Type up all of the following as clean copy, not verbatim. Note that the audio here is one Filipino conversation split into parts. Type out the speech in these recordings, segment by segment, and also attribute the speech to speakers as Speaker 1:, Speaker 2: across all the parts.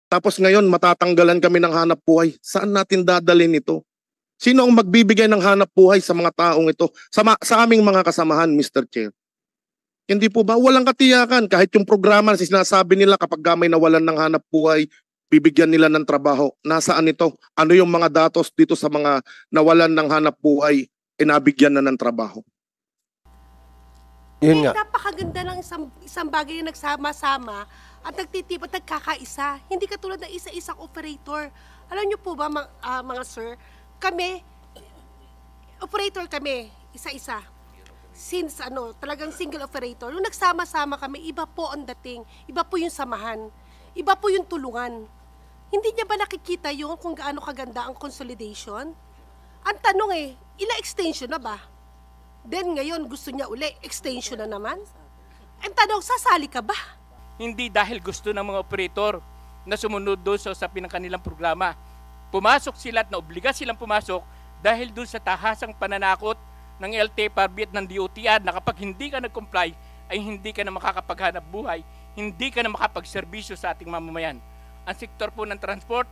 Speaker 1: Tapos ngayon matatanggalan kami ng hanap buhay. Saan natin dadalhin ito? Sino ang magbibigay ng hanap buhay sa mga taong ito? Sa aming mga kasamahan, Mr. Chair. Hindi po ba? Walang katiyakan. Kahit yung programa na sinasabi nila kapag may nawalan ng hanap buhay, bibigyan nila ng trabaho. Nasaan ito? Ano yung mga datos dito sa mga nawalan ng hanap buhay, nabigyan na ng trabaho?
Speaker 2: Yun nga.
Speaker 3: Napakaganda ng isang bagay na nagsama-sama at nagtitip at nagkakaisa. Hindi katulad ng isa-isang operator. Alam niyo po ba mga sir, kami, operator kami, isa-isa. Since talagang single operator, nung nagsama-sama kami, iba po ang dating, iba po yung samahan, iba po yung tulungan. Hindi niya ba nakikita yung kung gaano kaganda ang consolidation? Ang tanong ilang extension na ba? Then ngayon gusto niya uli, extension na naman? Ang tanong, sasali ka ba?
Speaker 4: Hindi dahil gusto ng mga operator na sumunod doon sa usapin ng kanilang programa. Pumasok sila at naobliga silang pumasok dahil doon sa tahasang pananakot ng LTFRB at ng DOTR na kapag hindi ka nag-comply ay hindi ka na makakapaghanap buhay, hindi ka na makapagserbisyo sa ating mamamayan. Ang sektor po ng transport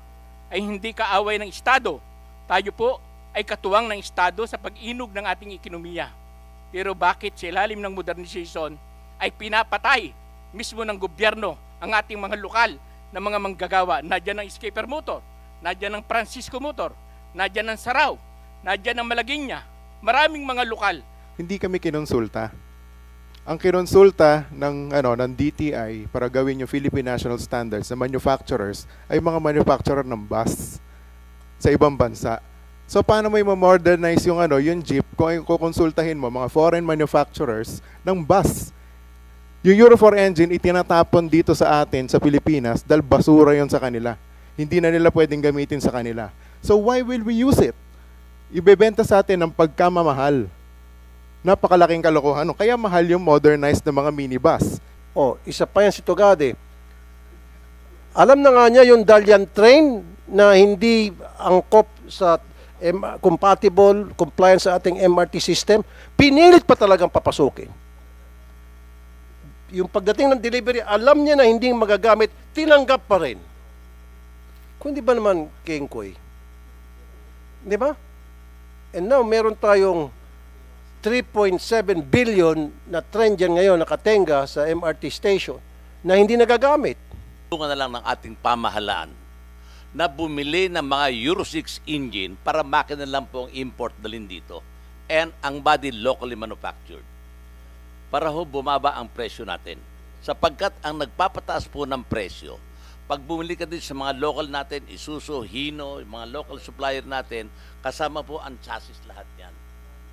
Speaker 4: ay hindi kaaway ng Estado. Tayo po ay katuwang ng Estado sa pag-inog ng ating ekonomiya. Pero bakit sa ilalim ng modernization ay pinapatay mismo ng gobyerno ang ating mga lokal na mga manggagawa? Nadyan ng Escaper Motor, nadyan ng Francisco Motor, nadyan ng Saraw, nadyan ng Malagueña, maraming mga lokal.
Speaker 5: Hindi kami kinonsulta. Ang kinonsulta ng DTI para gawin yung Philippine National Standards na manufacturers ay mga manufacturer ng bus sa ibang bansa. So paano mo i-modernize yung jeep kung kukonsultahin mo mga foreign manufacturers ng bus? Yung Euro 4 engine itinatapon dito sa atin sa Pilipinas dahil basura yon sa kanila. Hindi na nila pwedeng gamitin sa kanila. So why will we use it? Ibebenta sa atin ng pagkamamahal. Napakalaking kalokohan. Kaya mahal yung modernized na mga minibus.
Speaker 2: Isa pa yan si Togade. Alam na nga niya yung Dalian train na hindi angkop sa compatible, compliant sa ating MRT system. Pinilit pa talagang papasukin. Yung pagdating ng delivery, alam niya na hindi magagamit, tinanggap pa rin. Kung di ba naman, Kengkoy? Di ba? And now, meron tayong 3.7 billion na trend dyan ngayon nakatenga sa MRT station na hindi nagagamit.
Speaker 6: Tulungan na lang ng ating pamahalaan na bumili ng mga Euro 6 engine para makina lang po ang import dalhin dito and ang body locally manufactured para bumaba ang presyo natin. Sapagkat ang nagpapataas po ng presyo, pag bumili ka din sa mga local natin, Isuzu, Hino, yung mga local supplier natin, kasama po ang chassis lahat yan.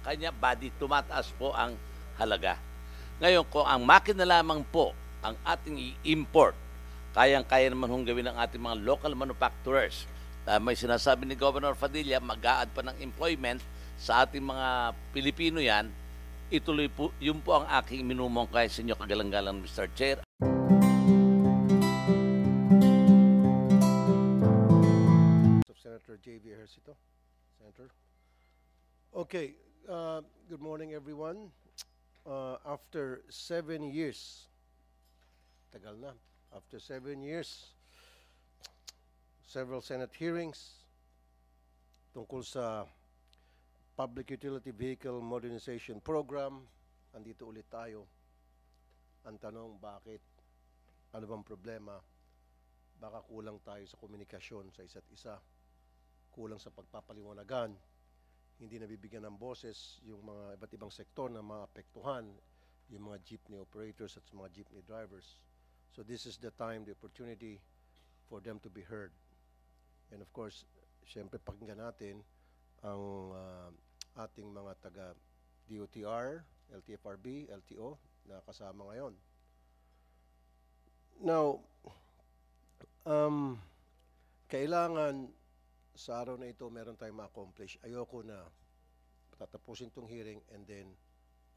Speaker 6: Kanya body, tumataas po ang halaga. Ngayon, kung ang makina lamang po ang ating i-import, kayang-kaya naman hong gawin ng ating mga local manufacturers. May sinasabi ni Governor Padilla, mag-a-add pa ng employment sa ating mga Pilipino yan. Ituloy po, yun po ang aking minumungkay sa inyo kagalang-galang, Mr. Chair.
Speaker 2: Senator J.B. Ejercito. Senator. Okay, good morning everyone. After 7 years, tagal na, after 7 years, several Senate hearings tungkol sa Public Utility Vehicle Modernization Program, andito ulit tayo. Ang tanong, bakit? Ano bang problema? Baka kulang tayo sa komunikasyon sa isa't isa. Kulang sa pagpapaliwanagan, hindi nabibigyan ng boses yung mga iba't ibang sektor na maapektuhan, yung mga jeepney operators at mga jeepney drivers. So this is the time, the opportunity for them to be heard. And of course, syempre pakinggan natin ang ating mga taga DOTR, LTFRB, LTO na kasama ngayon. Now, kailangan sa araw na ito meron tayong ma-accomplish. Ayoko na tatapusin itong hearing and then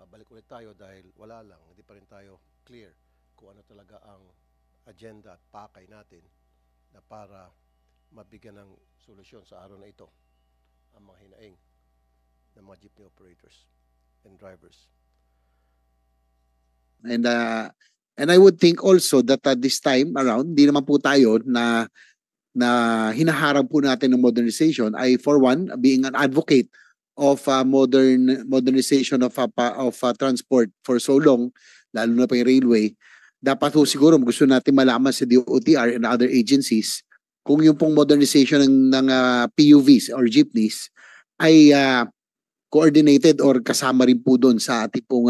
Speaker 2: balik ulit tayo dahil wala lang, hindi pa rin tayo clear kung ano talaga ang agenda at pakay natin na para mabigyan ng solusyon sa araw na ito ang mga hinaing ng mga jeepney operators and drivers.
Speaker 7: And I would think also that this time around, di naman po tayo na na hinaharap po natin ng modernization ay, for one, being an advocate of modernization of transport for so long, lalo na pa yung railway. Dapat po siguro gusto natin malaman sa DOTR and other agencies kung yung pong modernization ng PUVs or jeepneys ay coordinated or kasama rin po doon sa ating pong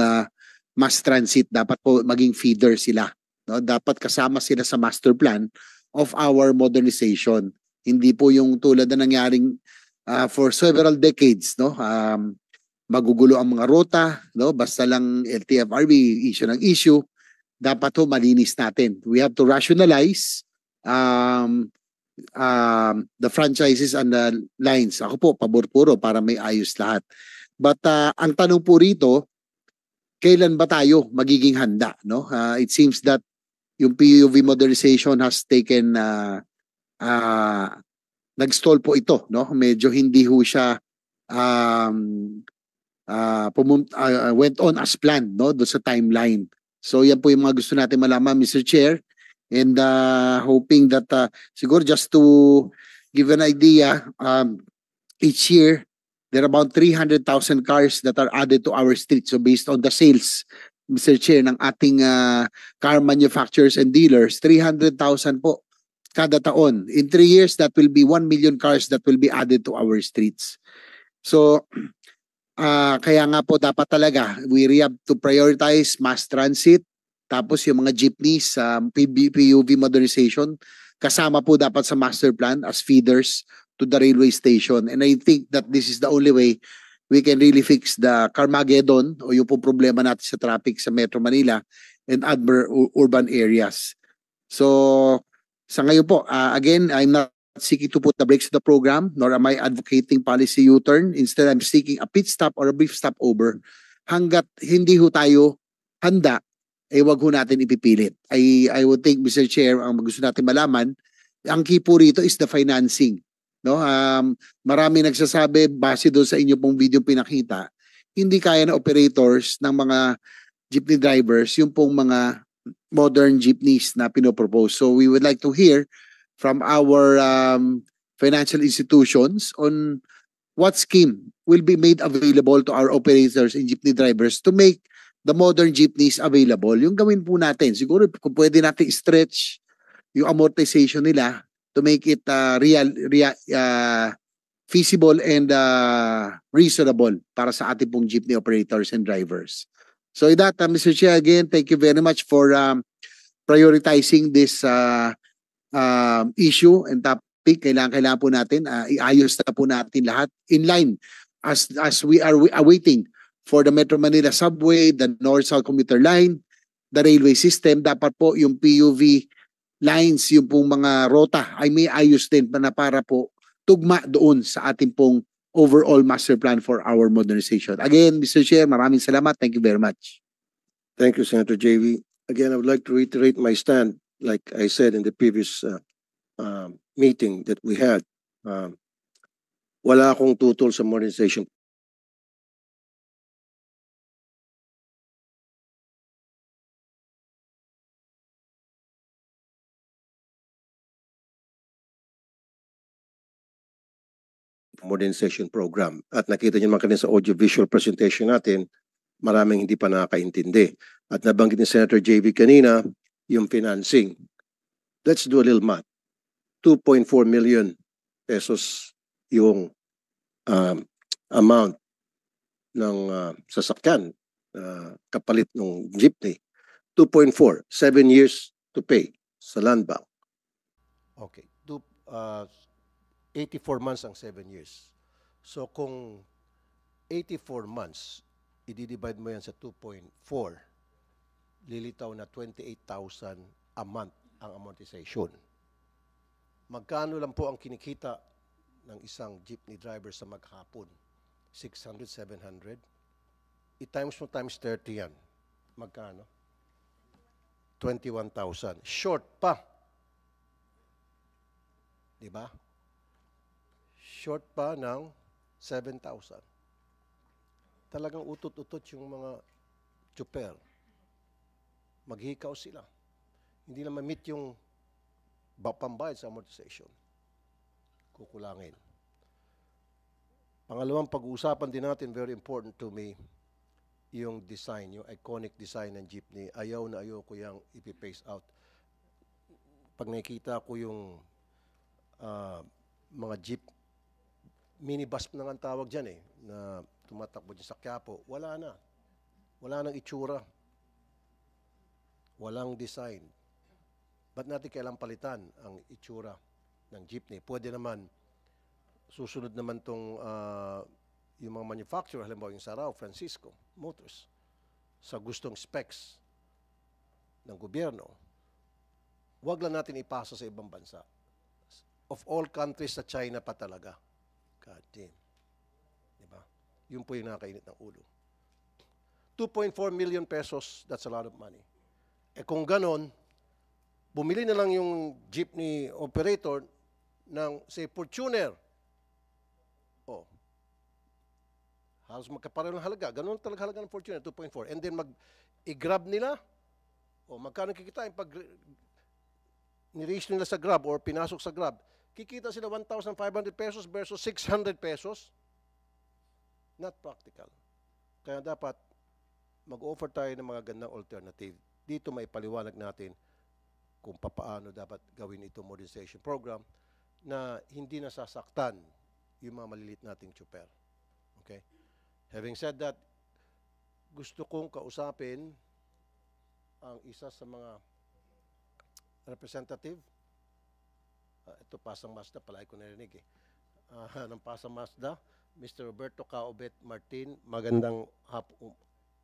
Speaker 7: mass transit. Dapat po maging feeder sila. No? Dapat kasama sila sa master plan of our modernization. Hindi po yung tulad na nangyaring for several decades, no? Magugulo ang mga ruta, no? Basta lang LTFRB issue ng issue, dapat ho malinis natin. We have to rationalize the franchises and the lines. Ako po, pabor puro para may ayos lahat. But ang tanong po rito, kailan ba tayo magiging handa, no? It seems that yung PUV modernization has taken nag-stall po ito, no? Medyo hindi ho siya went on as planned, no? Doon sa timeline. So yan po yung mga gusto natin malaman, Mr. Chair, and hoping that siguro just to give an idea, each year there are about 300,000 cars that are added to our streets. So based on the sales, Mr. Chair, ng ating car manufacturers and dealers, 300,000 po kada taon. In 3 years, that will be 1 million cars that will be added to our streets. So, kaya nga po dapat talaga, we have to prioritize mass transit, tapos yung mga jeepneys, PUV modernization, kasama po dapat sa master plan as feeders to the railway station. And I think that this is the only way we can really fix the Carmageddon o yung po problema natin sa traffic sa Metro Manila and other urban areas. So, sa ngayon po, again, I'm not seeking to put the brakes to the program, nor am I advocating policy U-turn. Instead, I'm seeking a pit stop or a brief stopover. Hanggat hindi ho tayo handa, wag ho natin ipipilit. I would think, Mr. Chair, ang gusto natin malaman, ang key po rito is the financing. No? Marami nagsasabi, base doon sa inyo pong video pinakita, hindi kaya na operators ng mga jeepney drivers yung pong mga modern jeepneys na pinopropose. So we would like to hear from our financial institutions on what scheme will be made available to our operators and jeepney drivers to make the modern jeepneys available. Yung gawin po natin, siguro kung pwede natin stretch yung amortization nila to make it feasible and reasonable para sa ating pong jeepney operators and drivers. So with that, Mr. Chair, again, thank you very much for prioritizing this issue and topic. Kailangan po natin, iayos na po natin lahat in line as we are awaiting for the Metro Manila Subway, the North-South Commuter Line, the railway system. Dapat po yung PUV lines, yung pong mga rota ay may ayos din na para po tugma doon sa ating pong overall master plan for our modernization. Again, Mr. Chair, maraming salamat. Thank you very much.
Speaker 2: Thank you, Senator JV. Again, I would like to reiterate my stand, like I said in the previous meeting that we had. Wala akong tutol sa modernization. Modernization program. At nakita niyo naman kanina sa audio-visual presentation natin, maraming hindi pa nakakaintindi. At nabanggit ni Senator JV kanina, yung financing. Let's do a little math. 2.4 million pesos yung amount ng sasakyan, kapalit ng jeepney. 2.4, 7 years to pay sa land bank. Okay. 84 months ang 7 years. So kung 84 months, i-divide mo yan sa 2.4, lilitaw na 28,000 a month ang amortization. Magkano lang po ang kinikita ng isang jeepney driver sa maghapon? 600, 700? I-times mo times 30 yan. Magkano? 21,000. Short pa. Diba? Short pa ng 7,000. Talagang utot-utot yung mga tsuper. Maghikaw sila. Hindi na ma-meet yung pambayad sa amortization. kukulangin. Pangalawang pag-uusapan din natin, very important to me, yung design, yung iconic design ng jeepney. Ayaw na ayaw ko yung ipi-phase out. Pag nakikita ko yung mga jeep, minibus na nga ang tawag dyan na tumatakbo dyan sa Quiapo, wala na. Wala nang itsura. Walang design. Ba't natin kailang palitan ang itsura ng jeepney? Pwede naman, susunod naman itong yung mga manufacturer, halimbawa yung Sarao, Francisco Motors, sa gustong specs ng gobyerno, wag lang natin ipasa sa ibang bansa. Of all countries, sa China pa talaga. God damn. Diba? Yun po yung nakakainit ng ulo. 2.4 million pesos, that's a lot of money. Kung ganon, bumili na lang yung jeepney operator ng, say, Fortuner. Halos magkapareho ng halaga. Ganon talaga halaga ng Fortuner, 2.4. And then i-grab nila. Magkano kikitain pag ni-reach nila sa Grab or pinasok sa Grab, kikita sila 1,500 pesos versus 600 pesos. Not practical. Kaya dapat mag-offer tayo ng mga gandang alternative. Dito may paliwanag natin kung paano dapat gawin ito modernization program na hindi nasasaktan yung mga malilit nating tsuper. Okay? Having said that, gusto kong kausapin ang isa sa mga representative. Ito, Pasang Mazda, palagi ko narinig ng Pasang Mazda, Mr. Roberto Caobet Martin. Magandang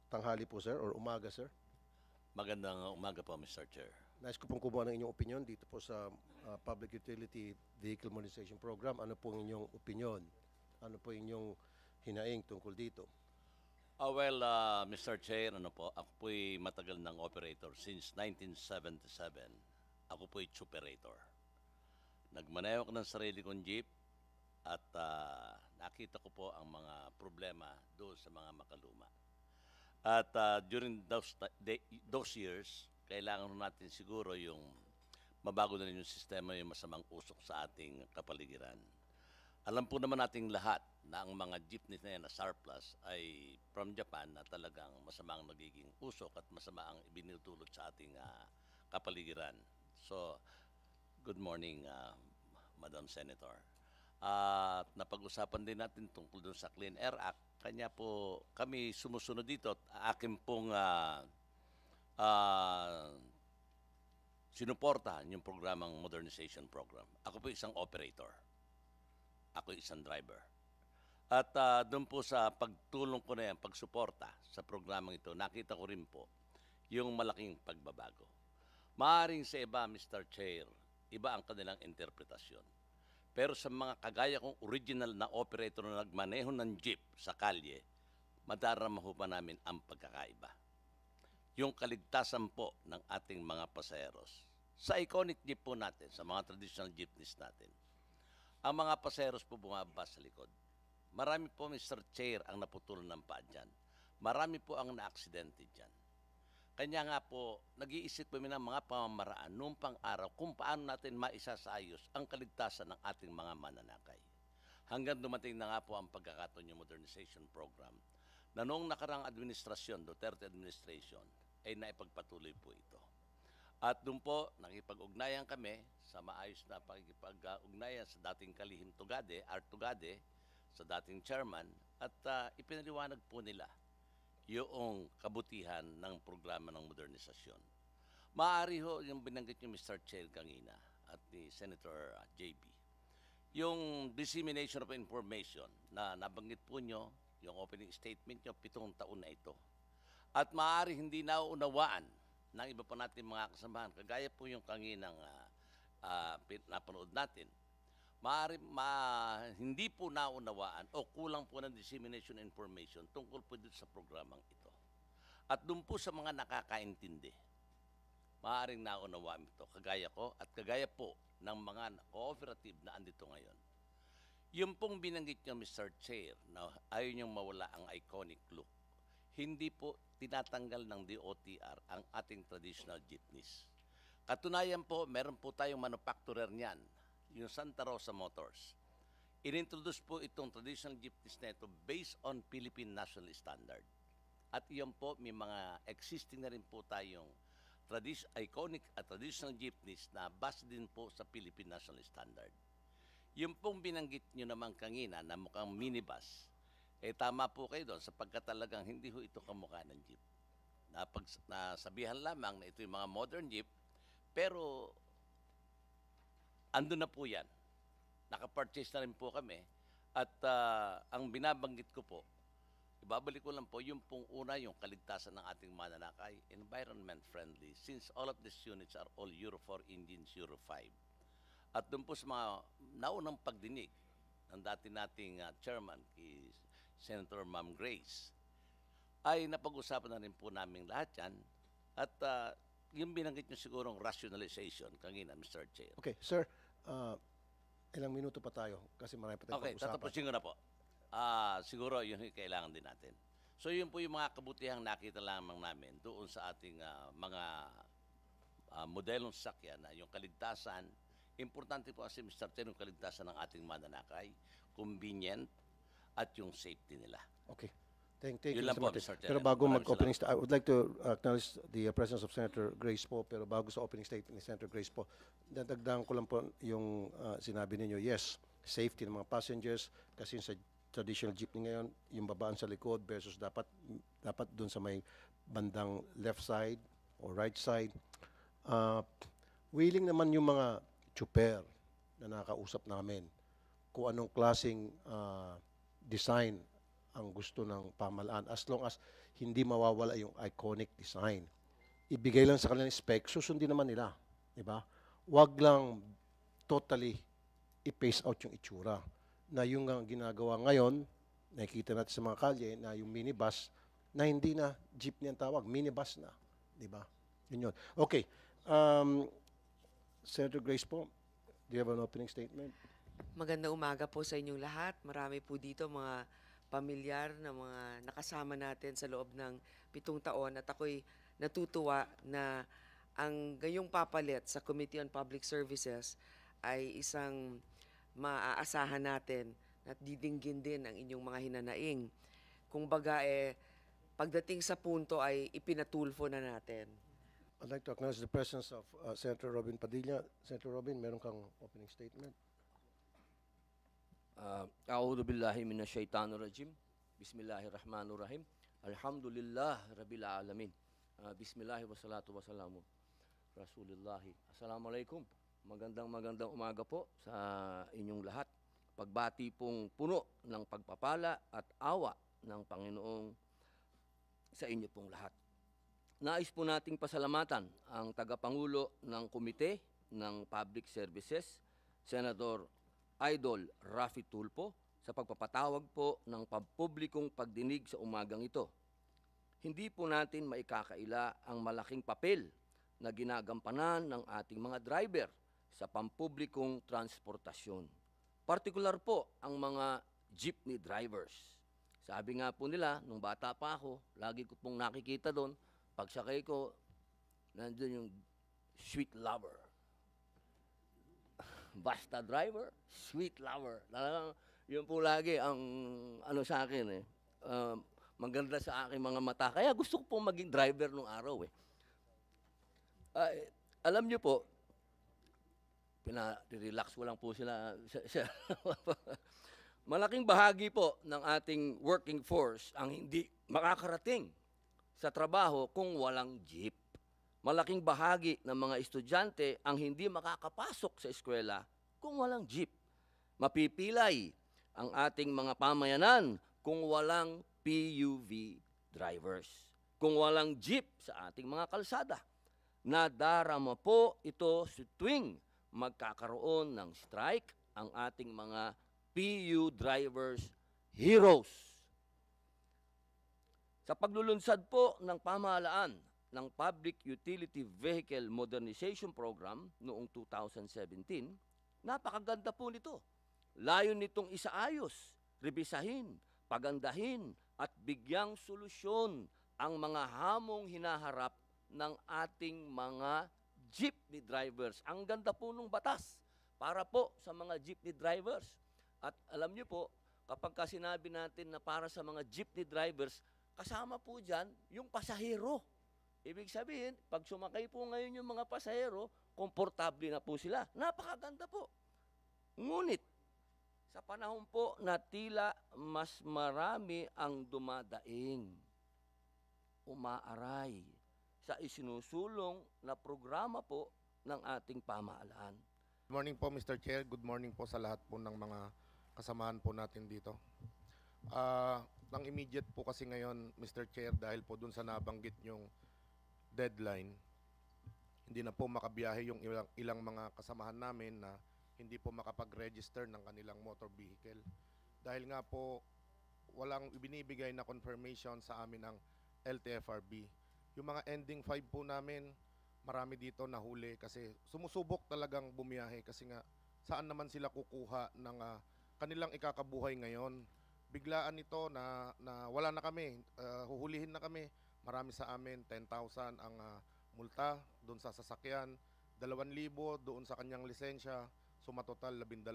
Speaker 2: tanghali po, sir, or umaga, sir.
Speaker 6: Magandang umaga po, Mr. Chair.
Speaker 2: Nais ko pong kumuha ng inyong opinion dito po sa Public Utility Vehicle Modernization Program. Ano po ang inyong opinion? Ano po inyong hinaing tungkol dito?
Speaker 6: Well, Mr. Chair, ako po'y matagal ng operator since 1977. Ako po'y superator. Nagmaneho ko ng sarili kong jeep at nakita ko po ang mga problema doon sa mga makaluma. At during those years, kailangan natin siguro yung mabago na rin yung sistema, yung masamang usok sa ating kapaligiran. Alam po naman nating lahat na ang mga jeepney na yan na surplus ay from Japan na talagang masamang nagiging usok at masama ang ibinutulot sa ating kapaligiran. So, good morning, Madam Senator. At napag-usapan din natin tungkol dun sa Clean Air Act. Kanya po kami sumusunod dito at akin pong sinuportahan yung programang modernization program. Ako po isang operator. Ako isang driver. At doon po sa pagtulong ko na yan, pagsuporta sa programang ito, nakita ko rin po yung malaking pagbabago. Maaring sa iba, Mr. Chair, iba ang kanilang interpretasyon. Pero sa mga kagaya kong original na operator na nagmaneho ng jeep sa kalye, madarama ho pa namin ang pagkakaiba. Yung kaligtasan po ng ating mga pasaheros. Sa iconic jeep po natin, sa mga traditional jeepneys natin, ang mga pasaheros po bumaba sa likod. Marami po, Mr. Chair, ang naputulan ng paa dyan. Marami po ang na-aksidente dyan. Kanya nga po, nag-iisip kami ng mga pamamaraan noong pang-araw kung paano natin maisasayos ang kaligtasan ng ating mga mananakay. Hanggang dumating na nga po ang pagkakataon yung modernization program na noong nakarang administrasyon, Duterte administration, ay naipagpatuloy po ito. At doon po, nakipag-ugnayan kami sa maayos na pakikipag-ugnayan sa dating kalihim Tugade, Art Tugade, sa dating chairman, at ipinaliwanag po nila yung kabutihan ng programa ng modernisasyon. Maaari ho yung binanggit niyo, Mr. Chair, kanina at ni Senator JB, yung dissemination of information na nabanggit po nyo, yung opening statement nyo, 7 taon na ito. At maaari hindi nauunawaan ng iba pa natin mga kasamahan, kagaya po yung kanginang napanood natin, hindi po naunawaan o kulang po ng dissemination information tungkol po dito sa programang ito. At doon po sa mga nakakaintindi, maaaring naunawaan ito, kagaya ko at kagaya po ng mga cooperative na andito ngayon. Yung pong binanggit niyo, Mr. Chair, na ayaw niyong mawala ang iconic look, hindi po tinatanggal ng DOTR ang ating traditional jeepneys. Katunayan po, meron po tayong manufacturer niyan, yung Santa Rosa Motors. inintroduce po itong traditional jeepneys na ito based on Philippine National Standard. At iyon po, may mga existing na rin po tayong iconic at traditional jeepneys na base din po sa Philippine National Standard. Yung pong binanggit nyo naman kanina na mukhang minibus, tama po kayo doon sapagkat talagang hindi ho ito kamukha ng jeep. Nasabihan lamang na ito yung mga modern jeep, pero andun na po yan. Nakapurchase na rin po kami. At ang binabanggit ko po, ibabalik ko lang po, yung pong una, yung kaligtasan ng ating mananakay, environment friendly, since all of these units are all Euro 4 engines, Euro 5. At doon po sa mga naunang pagdinig ng dati nating chairman, kay Senator Ma'am Grace, ay napag-usapan na rin po namin lahat yan. At yung binanggit nyo sigurong rationalization kanina, Mr. Chair.
Speaker 2: Okay, sir, ilang minuto pa tayo kasi marami pa tayong
Speaker 6: Okay,
Speaker 2: pag-usapan.
Speaker 6: tatapusin ko na po. Siguro yun yung kailangan din natin. So yun po yung mga kabutihang nakita lamang namin doon sa ating mga modelong sasakyan na yung kaligtasan. Importante po kasi, Mr. Chair, yung kaligtasan ng ating mananakay, convenient, at yung safety nila.
Speaker 2: Okay. Thank you,
Speaker 6: Yun lang
Speaker 2: Mr.
Speaker 6: po,
Speaker 2: Martin.
Speaker 6: Mr. Chair.
Speaker 2: Pero bago
Speaker 6: Maraming
Speaker 2: mag-opening I would like to acknowledge the presence of Senator Grace po. Pero bago sa opening statement ni Senator Grace po, dadagdagan ko lang po yung sinabi ninyo. Yes, safety ng mga passengers kasi sa traditional jeepney ngayon, yung babaan sa likod versus dapat dun sa may bandang left side or right side. Willing naman yung mga chuper na nakausap namin kung anong klaseng design ang gusto ng pamahalaan as long as hindi mawawala yung iconic design. Ibigay lang sa kanilang spec, susundin naman nila. Diba? Wag lang totally i-pace out yung itsura. Na yung ginagawa ngayon, nakikita natin sa mga kalye, na yung minibus, na hindi na jeepney ang tawag, minibus na. Diba? Yun yun. Okay. Senator Grace po, do you have an opening statement?
Speaker 8: Magandang umaga po sa inyong lahat. Marami po dito mga pamilyar na mga nakasama natin sa loob ng 7 taon at ako'y natutuwa na ang gayong papalit sa Committee on Public Services ay isang maaasahan natin at didinggin din ang inyong mga hinanaing. Kung baga pagdating sa punto ay ipinatulfo na natin.
Speaker 2: I'd like to acknowledge the presence of Senator Robin Padilla. Senator Robin, meron kang opening statement.
Speaker 9: A'udhu billahi minasyaitanir rajim. Bismillahirrahmanirrahim. Alhamdulillah rabbil alamin. Bismillah wassalatu wassalamu Rasulillahi. Assalamualaikum. Magandang umaga po sa inyong lahat. Pagbati pong puno ng pagpapala at awa ng Panginoong sa inyo pong lahat. Nais po nating pasalamatan ang tagapangulo ng Komite ng Public Services, Senator Idol Raffy Tulfo, sa pagpapatawag po ng pampublikong pagdinig sa umagang ito. Hindi po natin maikakaila ang malaking papel na ginagampanan ng ating mga driver sa pampublikong transportasyon. Partikular po ang mga jeepney drivers. Sabi nga po nila, nung bata pa ako, lagi ko pong nakikita doon, pagsakay ko, nandun yung sweet lover. Basta driver, sweet lover. Talagang yun po lagi ang ano sa akin maganda sa aking mga mata. Kaya gusto ko pong maging driver nung araw alam niyo po, pinarelax ko lang po sila. Malaking bahagi po ng ating working force ang hindi makakarating sa trabaho kung walang jeep. Malaking bahagi ng mga estudyante ang hindi makakapasok sa eskwela kung walang jeep. Mapipilay ang ating mga pamayanan kung walang PUV drivers. Kung walang jeep sa ating mga kalsada. Nadarama po ito sa tuwing magkakaroon ng strike ang ating mga PU drivers heroes. Sa paglulunsad po ng pamahalaan ng Public Utility Vehicle Modernization Program noong 2017, napakaganda po nito. Layon nitong isaayos, rebisahin, pagandahin at bigyang solusyon ang mga hamong hinaharap ng ating mga jeepney drivers. Ang ganda po ng batas para po sa mga jeepney drivers. At alam nyo po, kapag ka sinabi natin na para sa mga jeepney drivers, kasama po dyan yung pasahero. Ibig sabihin, pag sumakay po ngayon yung mga pasahero, komportable na po sila. Napakaganda po. Ngunit, sa panahon po na tila mas marami ang dumadaing, umaaray sa isinusulong na programa po ng ating pamahalaan.
Speaker 1: Good morning po, Mr. Chair. Good morning po sa lahat po ng mga kasamahan po natin dito. Ang immediate po kasi ngayon, Mr. Chair, dahil po dun sa nabanggit yung deadline, hindi na po makabiyahe yung ilang mga kasamahan namin na hindi po makapag-register ng kanilang motor vehicle. Dahil nga po, walang ibinibigay na confirmation sa amin ng LTFRB. Yung mga ending 5 po namin, marami dito nahuli kasi sumusubok talagang bumiyahe kasi nga saan naman sila kukuha ng kanilang ikakabuhay ngayon. Biglaan ito na wala na kami, huhulihin na kami. Marami sa amin, 10,000 ang multa doon sa sasakyan, 2,000 doon sa kanyang lisensya, sumatotal 12,000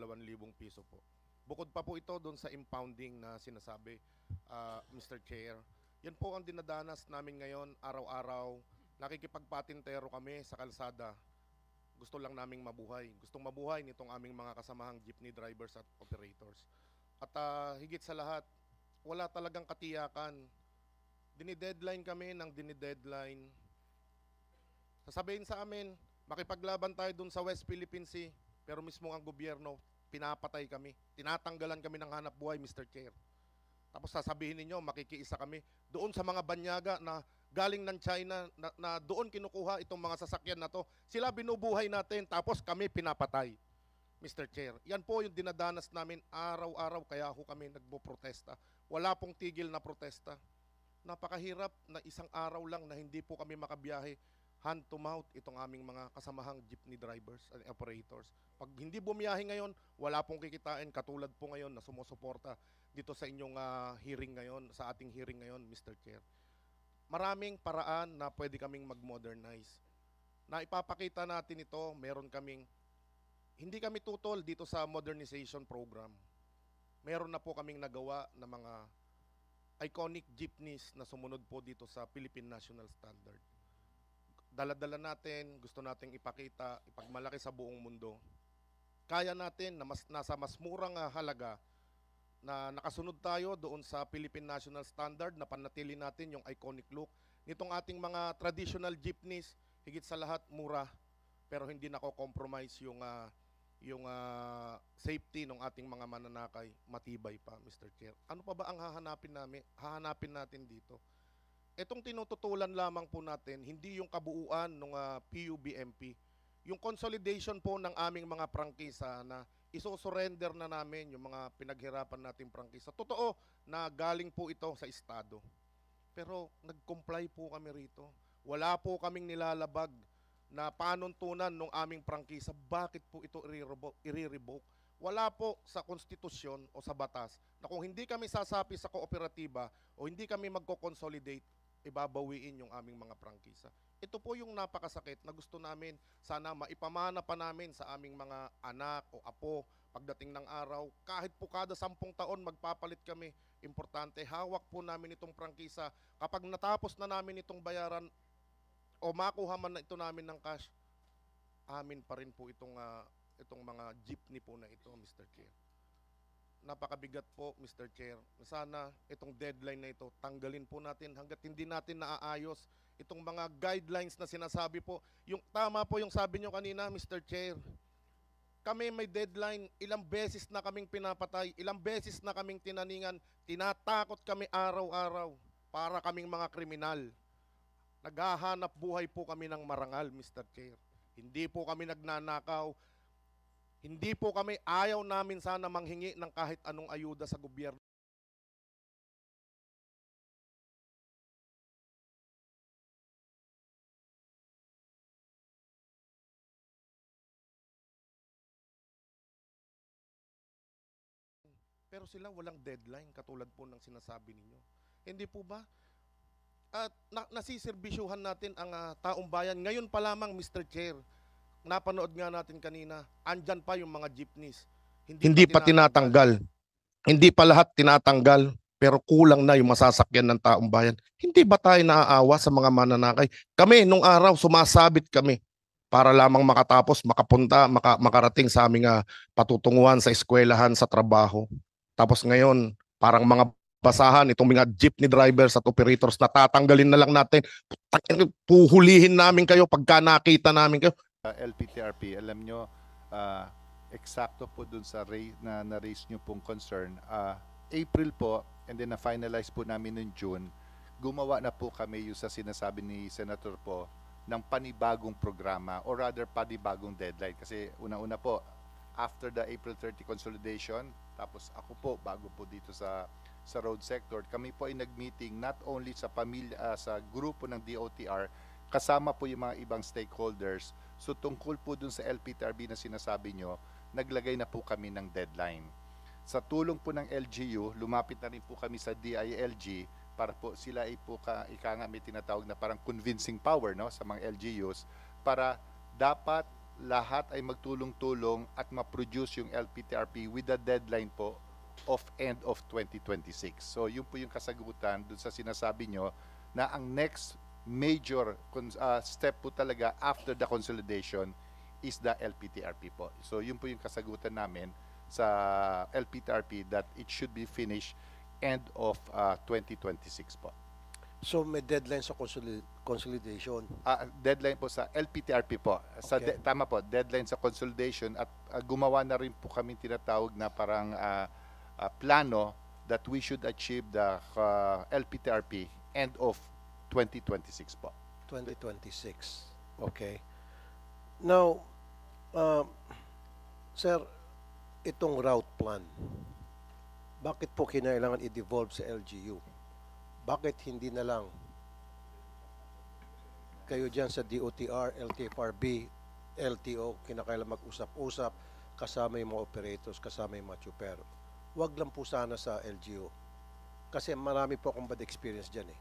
Speaker 1: piso po. Bukod pa po ito doon sa impounding na sinasabi, Mr. Chair. Yan po ang dinadanas namin ngayon, araw-araw. Nakikipagpatintero kami sa kalsada. Gusto lang naming mabuhay. Gustong mabuhay nitong aming mga kasamahang jeepney drivers at operators. At higit sa lahat, wala talagang katiyakan. Dinideadline kami ng dinideadline. Sasabihin sa amin, makipaglaban tayo dun sa West Philippine Sea, pero mismo ang gobyerno, pinapatay kami. Tinatanggalan kami ng hanap buhay, Mr. Chair. Tapos sasabihin ninyo, makikiisa kami doon sa mga banyaga na galing ng China, na doon kinukuha itong mga sasakyan na to. Sila binubuhay natin, tapos kami pinapatay, Mr. Chair. Yan po yung dinadanas namin araw-araw, kaya ho kami nagpo-protesta. Wala pong tigil na protesta. Napakahirap na isang araw lang na hindi po kami makabiyahe hand to mouth itong aming mga kasamahang jeepney drivers and operators. Pag hindi bumiyahe ngayon, wala pong kikitain, katulad po ngayon na sumusuporta dito sa inyong hearing ngayon, sa ating hearing ngayon, Mr. Chair. Maraming paraan na pwede kaming mag-modernize. Na ipapakita natin ito, meron kaming, hindi kami tutol dito sa modernization program. Meron na po kaming nagawa na mga iconic jeepneys na sumunod po dito sa Philippine National Standard. Dala-dala natin, gusto nating ipakita, ipagmalaki sa buong mundo. Kaya natin na nasa mas murang halaga na nakasunod tayo doon sa Philippine National Standard na panatili natin yung iconic look. Nitong ating mga traditional jeepneys, higit sa lahat mura, pero hindi nako-compromise yung safety ng ating mga mananakay, matibay pa, Mr. Chair. Ano pa ba ang hahanapin natin dito? Itong tinututulan lamang po natin, hindi yung kabuuan ng PUBMP. Yung consolidation po ng aming mga prangkisa na isosurrender na namin yung mga pinaghirapan nating prangkisa. Totoo na galing po ito sa Estado. Pero nag-comply po kami rito. Wala po kaming nilalabag na panuntunan ng aming prangkisa. Bakit po ito i-revoke? Wala po sa konstitusyon o sa batas na kung hindi kami sasapi sa kooperatiba o hindi kami magko-consolidate, ibabawiin yung aming mga prangkisa. Ito po yung napakasakit na gusto namin sana maipamana pa namin sa aming mga anak o apo pagdating ng araw. Kahit po kada 10 taon magpapalit kami, importante, hawak po namin itong prangkisa. Kapag natapos na namin itong bayaran o makuha man na ito namin ng cash, amin pa rin po itong mga jeepney po na ito, Mr. Chair. Napakabigat po, Mr. Chair. Sana itong deadline na ito, tanggalin po natin hanggat hindi natin naaayos itong mga guidelines na sinasabi po. Yung tama po yung sabi nyo kanina, Mr. Chair. Kami may deadline, ilang beses na kaming pinapatay, ilang beses na kaming tinaningan, tinatakot kami araw-araw para kaming mga kriminal. Naghahanap buhay po kami ng marangal, Mr. Chair. Hindi po kami nagnanakaw. Hindi po kami, ayaw namin sana manghingi ng kahit anong ayuda sa gobyerno. Pero sila walang deadline katulad po ng sinasabi ninyo. Hindi po ba? At nasiserbisyuhan natin ang taong bayan. Ngayon pa lamang, Mr. Chair, napanood nga natin kanina, andyan pa yung mga jeepneys. Hindi pa tinatanggal. Hindi pa lahat tinatanggal, pero kulang na yung masasakyan ng taong bayan. Hindi ba tayo naaawa sa mga mananakay? Kami, nung araw, sumasabit kami para lamang makatapos, makapunta, makarating sa aming patutunguhan sa eskwelahan, sa trabaho. Tapos ngayon, parang mga basahan, itong mga jeepney drivers at operators, natatanggalin na lang natin. Puhulihin namin kayo pagka nakita namin kayo.
Speaker 10: LPTRP, alam nyo, eksakto po dun sa na-raise nyo pong concern. April po, and then na-finalize po namin noong June, gumawa na po kami yung sa sinasabi ni Senator po ng panibagong programa, or rather panibagong deadline. Kasi una-una po, after the April 30 consolidation, tapos ako po, bago po dito sa road sector, kami po ay nag-meeting not only sa sa grupo ng DOTR, kasama po yung mga ibang stakeholders. So tungkol po dun sa LPTRB na sinasabi nyo, naglagay na po kami ng deadline. Sa tulong po ng LGU, lumapit na rin po kami sa DILG para po sila ay po ika nga may tinatawag na parang convincing power, no, sa mga LGUs, para dapat lahat ay magtulong-tulong at ma-produce yung LPTRP with a deadline po of end of 2026. So yun po yung kasagutan dun sa sinasabi nyo na ang next major step po talaga after the consolidation is the LPTRP po. So yun po yung kasagutan namin sa LPTRP that it should be finished end of 2026 po.
Speaker 2: So may deadline sa consolidation.
Speaker 10: Deadline po sa LPTRP po. Sa
Speaker 2: Okay.
Speaker 10: tama po, deadline sa consolidation at gumawa na rin po kami tinatawag na parang plano that we should achieve the LPTRP end of 2026 po.
Speaker 2: 2026. Okay. Now, sir, itong route plan, bakit po kinailangan i-devolve sa LGU? Bakit hindi na lang kayo dyan sa DOTR, LTFRB, LTO, kinakailangan mag-usap-usap, kasama yung mga operators, kasama yung mga chuper? Wag lang po sana sa LGU. Kasi marami po akong bad experience dyan eh.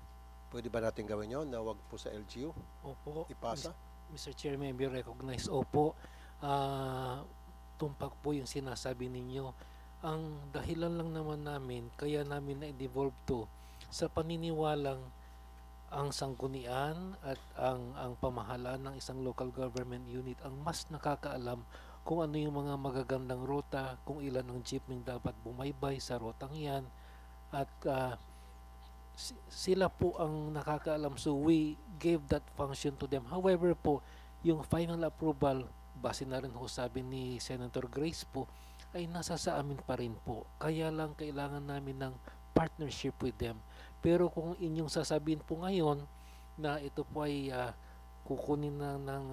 Speaker 2: Pwede ba natin gawin yun na wag po sa LGU?
Speaker 11: Opo.
Speaker 2: Ipasa?
Speaker 11: Mr. Chair, may be recognized. Opo. Tumpak po yung sinasabi ninyo. Ang dahilan lang naman namin, kaya namin na-devolve to sa paniniwalang ang sanggunian at ang pamahalaan ng isang local government unit ang mas nakakaalam kung ano yung mga magagandang ruta, kung ilan ang jeepney dapat bumaybay sa rotang yan, at sila po ang nakakaalam. So we gave that function to them. However po, yung final approval, base na rin ho sabi ni Senator Grace po, ay nasa sa amin pa rin po. Kaya lang kailangan namin ng partnership with them. Pero kung inyong sasabihin po ngayon na ito po ay kukunin ng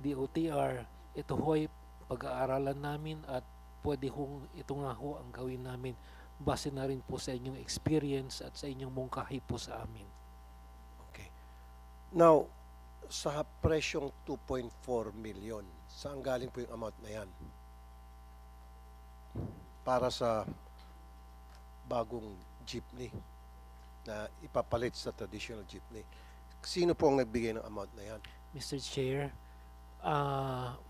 Speaker 11: DOTR, ito ho ay pag-aaralan namin at pwede hong ito nga ho ang gawin namin base na rin po sa inyong experience at sa inyong mungkahi po sa amin.
Speaker 2: Okay. Now, sa presyong 2.4 million, saan galing po yung amount na yan? Para sa bagong jeepney na ipapalit sa traditional jeepney. Sino po ang nagbigay ng amount na yan?
Speaker 11: Mr. Chair,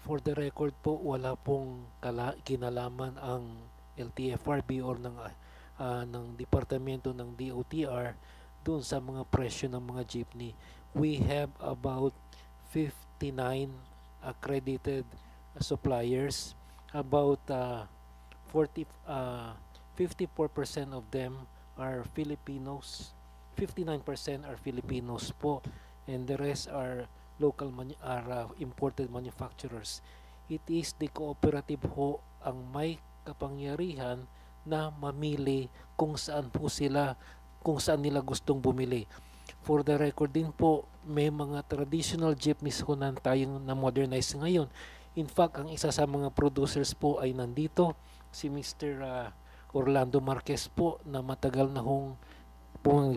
Speaker 11: for the record po, wala pong kinalaman ang LTFRB or ng departamento ng DOTR doon sa mga presyo ng mga jeepney. We have about 59 accredited suppliers. About 54% of them are Filipinos. 59% are Filipinos po, and the rest are local imported manufacturers. It is the cooperative ho ang may kapangyarihan na mamili kung saan nila gustong bumili. For the record din po, may mga traditional jeepneys ho na tayong na-modernize ngayon. In fact, ang isa sa mga producers po ay nandito, si Mr. Orlando Marquez po, na matagal na hong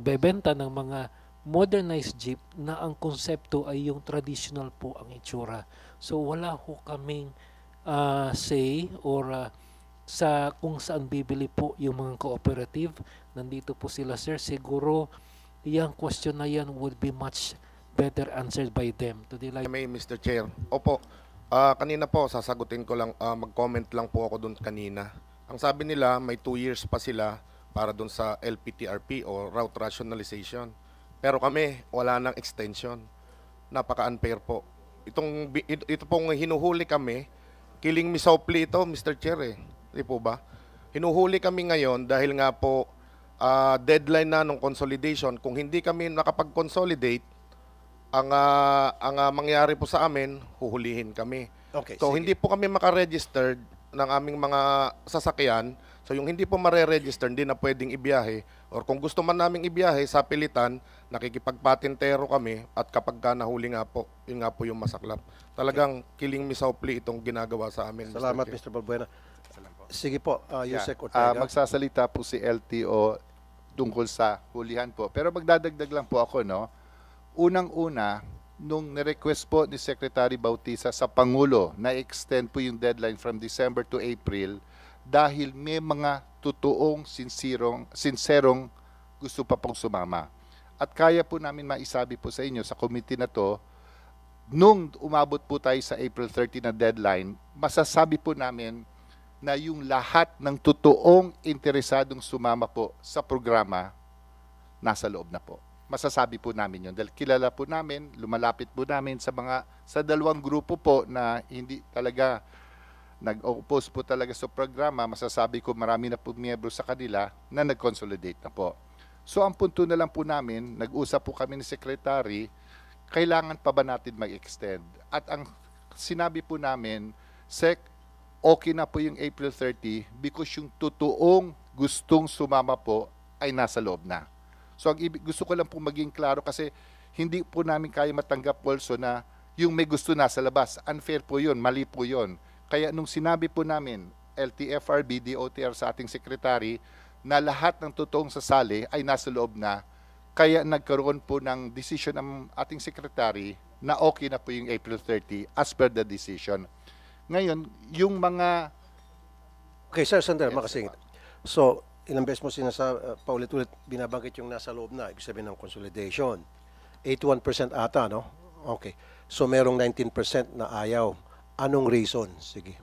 Speaker 11: bebenta ng mga modernized jeep na ang konsepto ay yung traditional po ang itsura. So wala ho kaming say or sa kung saan bibili po yung mga cooperative. Nandito po sila, sir. Siguro yung question na yan would be much better answered by them.
Speaker 1: May Mr. Chair. Opo. Kanina po, sasagutin ko lang, mag-comment lang po ako doon kanina. Ang sabi nila, may 2 years pa sila para doon sa LPTRP o route rationalization. Pero kami, wala nang extension. Napaka-unfair po. Ito pong hinuhuli kami, killing me softly ito, Mr. Chair eh. Di po ba? Hinuhuli kami ngayon dahil nga po deadline na ng consolidation. Kung hindi kami nakapag-consolidate, ang mangyari po sa amin, huhulihin kami.
Speaker 2: Okay,
Speaker 1: So
Speaker 2: sige.
Speaker 1: hindi po kami makaregistered ng aming mga sasakyan. So yung hindi po mare-register, hindi na pwedeng ibiyahe. Or kung gusto man naming ibiyahe sa pilitan, nakikipagpatintero kami at kapag ka nahuli nga po, yun nga po yung masaklap. Talagang killing me softly itong ginagawa sa amin.
Speaker 2: Salamat,
Speaker 1: Chair.
Speaker 2: Mr. Balbuena. Sige po, Yusek
Speaker 10: Yeah.
Speaker 2: Ortega.
Speaker 10: Magsasalita po si LTO tungkol sa hulihan po. Pero magdadagdag lang po ako, no? Unang-una, nung nirequest po ni Secretary Bautista sa Pangulo na extend po yung deadline from December to April dahil may mga totoong sinserong gusto pa pong sumama. At kaya po namin maisabi po sa inyo sa committee na to, nung umabot po tayo sa April 30 na deadline, masasabi po namin na yung lahat ng totoong interesadong sumama po sa programa nasa loob na po. Masasabi po namin yun. Dahil kilala po namin, lumalapit po namin sa dalawang grupo po na hindi talaga nag-oppose po talaga sa programa. Masasabi ko marami na po miyembro sa kanila na nag-consolidate na po. So ang punto na lang po namin, nag-usap po kami ni Secretary, kailangan pa ba natin mag-extend? At ang sinabi po namin, Sec, okay na po yung April 30 because yung totoong gustong sumama po ay nasa loob na. So gusto ko lang po maging klaro kasi hindi po namin kaya matanggap also na yung may gusto nasa labas. Unfair po yun, mali po yun. Kaya nung sinabi po namin, LTFRB, DOTR sa ating secretary, na lahat ng totoong sasali ay nasa loob na, kaya nagkaroon po ng decision ng ating secretary na okay na po yung April 30 as per the decision. Ngayon, yung mga...
Speaker 2: Okay, Sir Sander, makasingit. So, ilang beses mo paulit-ulit binabanggit yung nasa loob na, ibig sabihin ng consolidation. 81% ata, no? Okay. So, merong 19% na ayaw. Anong reason? Sige.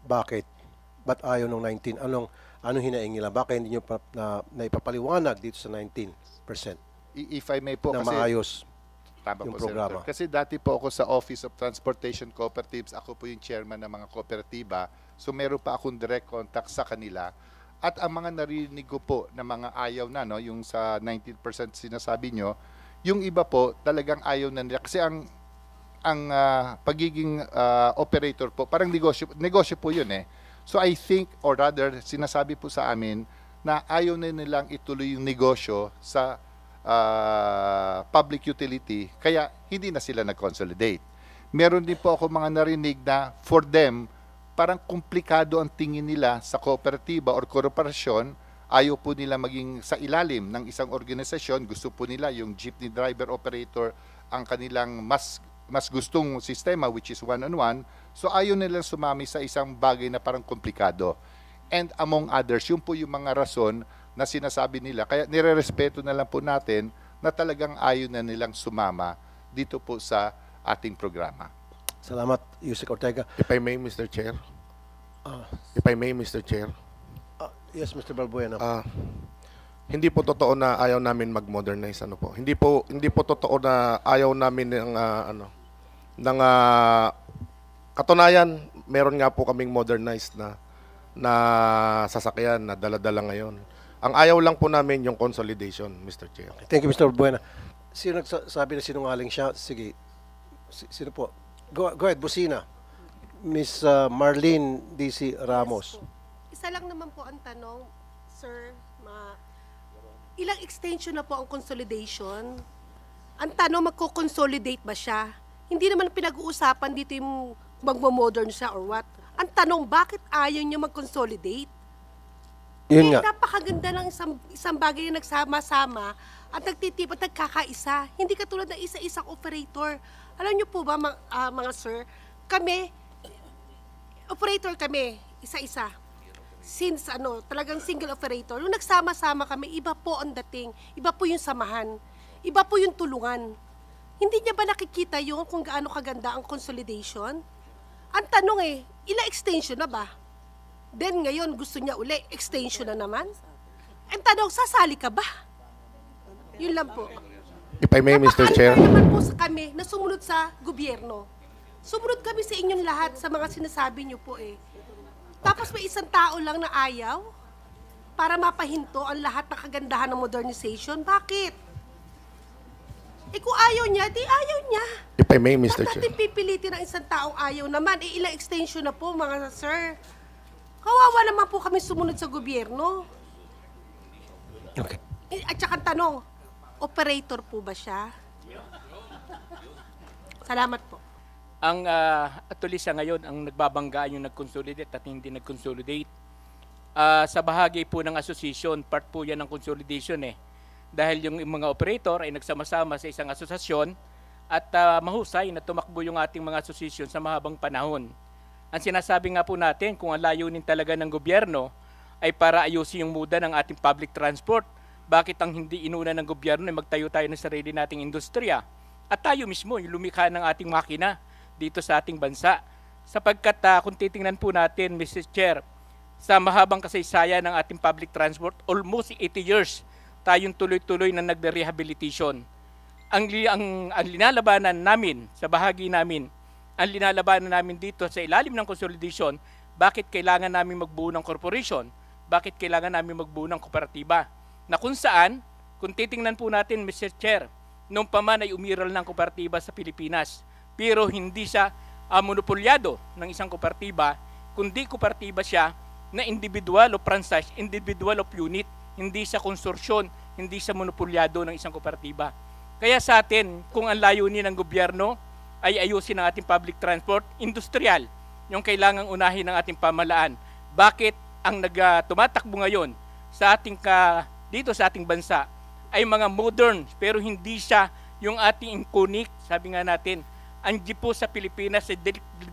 Speaker 2: Bakit? Ba't ayaw ng 19? Anong hinaing nila? Bakit hindi nyo na ipapaliwanag dito sa 19%?
Speaker 10: If I may po,
Speaker 2: Na
Speaker 10: kasi...
Speaker 2: maayos
Speaker 10: Tama
Speaker 2: yung
Speaker 10: po,
Speaker 2: programa.
Speaker 10: Senator. Kasi dati po ako sa Office of Transportation Cooperatives, ako po yung chairman ng mga kooperatiba. So meron pa akong direct contact sa kanila. At ang mga narinig ko po na mga ayaw na, no, yung sa 19% sinasabi nyo, yung iba po talagang ayaw na nila. Kasi ang pagiging operator po, parang negosyo po yun eh. So I think, or rather, sinasabi po sa amin na ayaw na nilang ituloy yung negosyo sa public utility, kaya hindi na sila nag-consolidate. Meron din po ako mga narinig na for them, parang komplikado ang tingin nila sa kooperatiba or korporasyon, ayaw po nila maging sa ilalim ng isang organisasyon, gusto po nila yung jeepney driver operator ang kanilang mas gustong sistema, which is one-on-one, so ayaw nilang sumami sa isang bagay na parang komplikado. And among others, yun po yung mga rason na sinasabi nila. Kaya nire-respeto na lang po natin na talagang ayaw na nilang sumama dito po sa ating programa.
Speaker 2: Salamat, Yusek Ortega.
Speaker 1: If I may, Mr. Chair. If I may, Mr. Chair.
Speaker 2: Yes, Mr. Balbuena.
Speaker 1: Hindi po totoo na ayaw namin mag-modernize, ano po. Hindi po totoo na ayaw namin ng katunayan, meron nga po kaming modernized na sasakyan na dala-dala ngayon. Ang ayaw lang po namin yung consolidation, Mr. Chair.
Speaker 2: Thank you, Mr. Balbuena. Sino nagsasabi na sinungaling siya? Sige. Sino po? Go ahead, Busina. Miss Marlene D.C. Ramos.
Speaker 3: Isa lang naman po ang tanong, sir, ilang extension na po ang consolidation? Ang tanong, magko-consolidate ba siya? Hindi naman pinag-uusapan dito yung magmo-modern siya or what. Ang tanong, bakit ayaw niyo mag-consolidate?
Speaker 2: Yun nga.
Speaker 3: Napakaganda lang isang bagay na nagsama-sama at nagtitip at nagkakaisa. Hindi katulad ng isa-isang operator. Alam niyo po ba, mga sir, operator kami, isa-isa. Since talagang single operator, nung nagsama-sama kami, iba po ang dating, iba po yung samahan, iba po yung tulungan. Hindi niya ba nakikita yung kung gaano kaganda ang consolidation? Ang tanong ilang extension na ba? Then ngayon gusto niya uli, extension na naman? Ang tanong, sasali ka ba? Yun lang po.
Speaker 12: If I may, Mr. Chair.
Speaker 3: Napaka-unfair naman po sa kami na sumunod sa gobyerno. Sumunod kami sa inyong lahat sa mga sinasabi niyo po Tapos may isang tao lang na ayaw para mapahinto ang lahat ng kagandahan ng modernization. Bakit? Kung ayaw niya, di ayaw niya.
Speaker 12: If I may, Mr.
Speaker 3: Ba't
Speaker 12: Chair.
Speaker 3: natin pipilitin ng isang taong ayaw naman? Ilang extension na po, mga sir. Kawawa naman po kami sumunod sa gobyerno.
Speaker 12: Okay.
Speaker 3: At saka tanong, operator po ba siya? Salamat po.
Speaker 4: Ang atuloy sa ngayon, ang nagbabanggaan yung nag-consolidate at hindi nag-consolidate. Sa bahagi po ng association, part po yan ng consolidation Dahil yung mga operator ay nagsama-sama sa isang asosasyon at mahusay na tumakbo yung ating mga association sa mahabang panahon. Ang sinasabi nga po natin, kung ang layunin talaga ng gobyerno ay para ayusin yung muda ng ating public transport, bakit ang hindi inuna ng gobyerno ay magtayo tayo ng sarili nating industriya? At tayo mismo, yung lumikha ng ating makina dito sa ating bansa. Sapagkat kung titingnan po natin, Mr. Chair, sa mahabang kasaysayan ng ating public transport, almost 80 years tayong tuloy-tuloy na nagre-rehabilitation. Ang linalabanan namin, sa bahagi namin, ang linalabanan namin dito sa ilalim ng consolidation, bakit kailangan namin magbuo ng corporation? Bakit kailangan namin magbuo ng kooperatiba? Na kung saan, kung titingnan po natin, Mr. Chair, nung paman ay umiral ng kooperatiba sa Pilipinas, pero hindi siya monopolyado ng isang kooperatiba, kundi kooperatiba siya na individual o franchise, individual of unit, hindi sa konsorsyon, hindi sa monopolyado ng isang kooperatiba. Kaya sa atin, kung ang layunin ng gobyerno ay ayusin ang ating public transport, industrial, yung kailangang unahin ng ating pamahalaan. Bakit ang tumatakbo ngayon sa ating dito sa ating bansa ay mga modern, pero hindi siya yung ating iconic, sabi nga natin, ang jeep po sa Pilipinas ay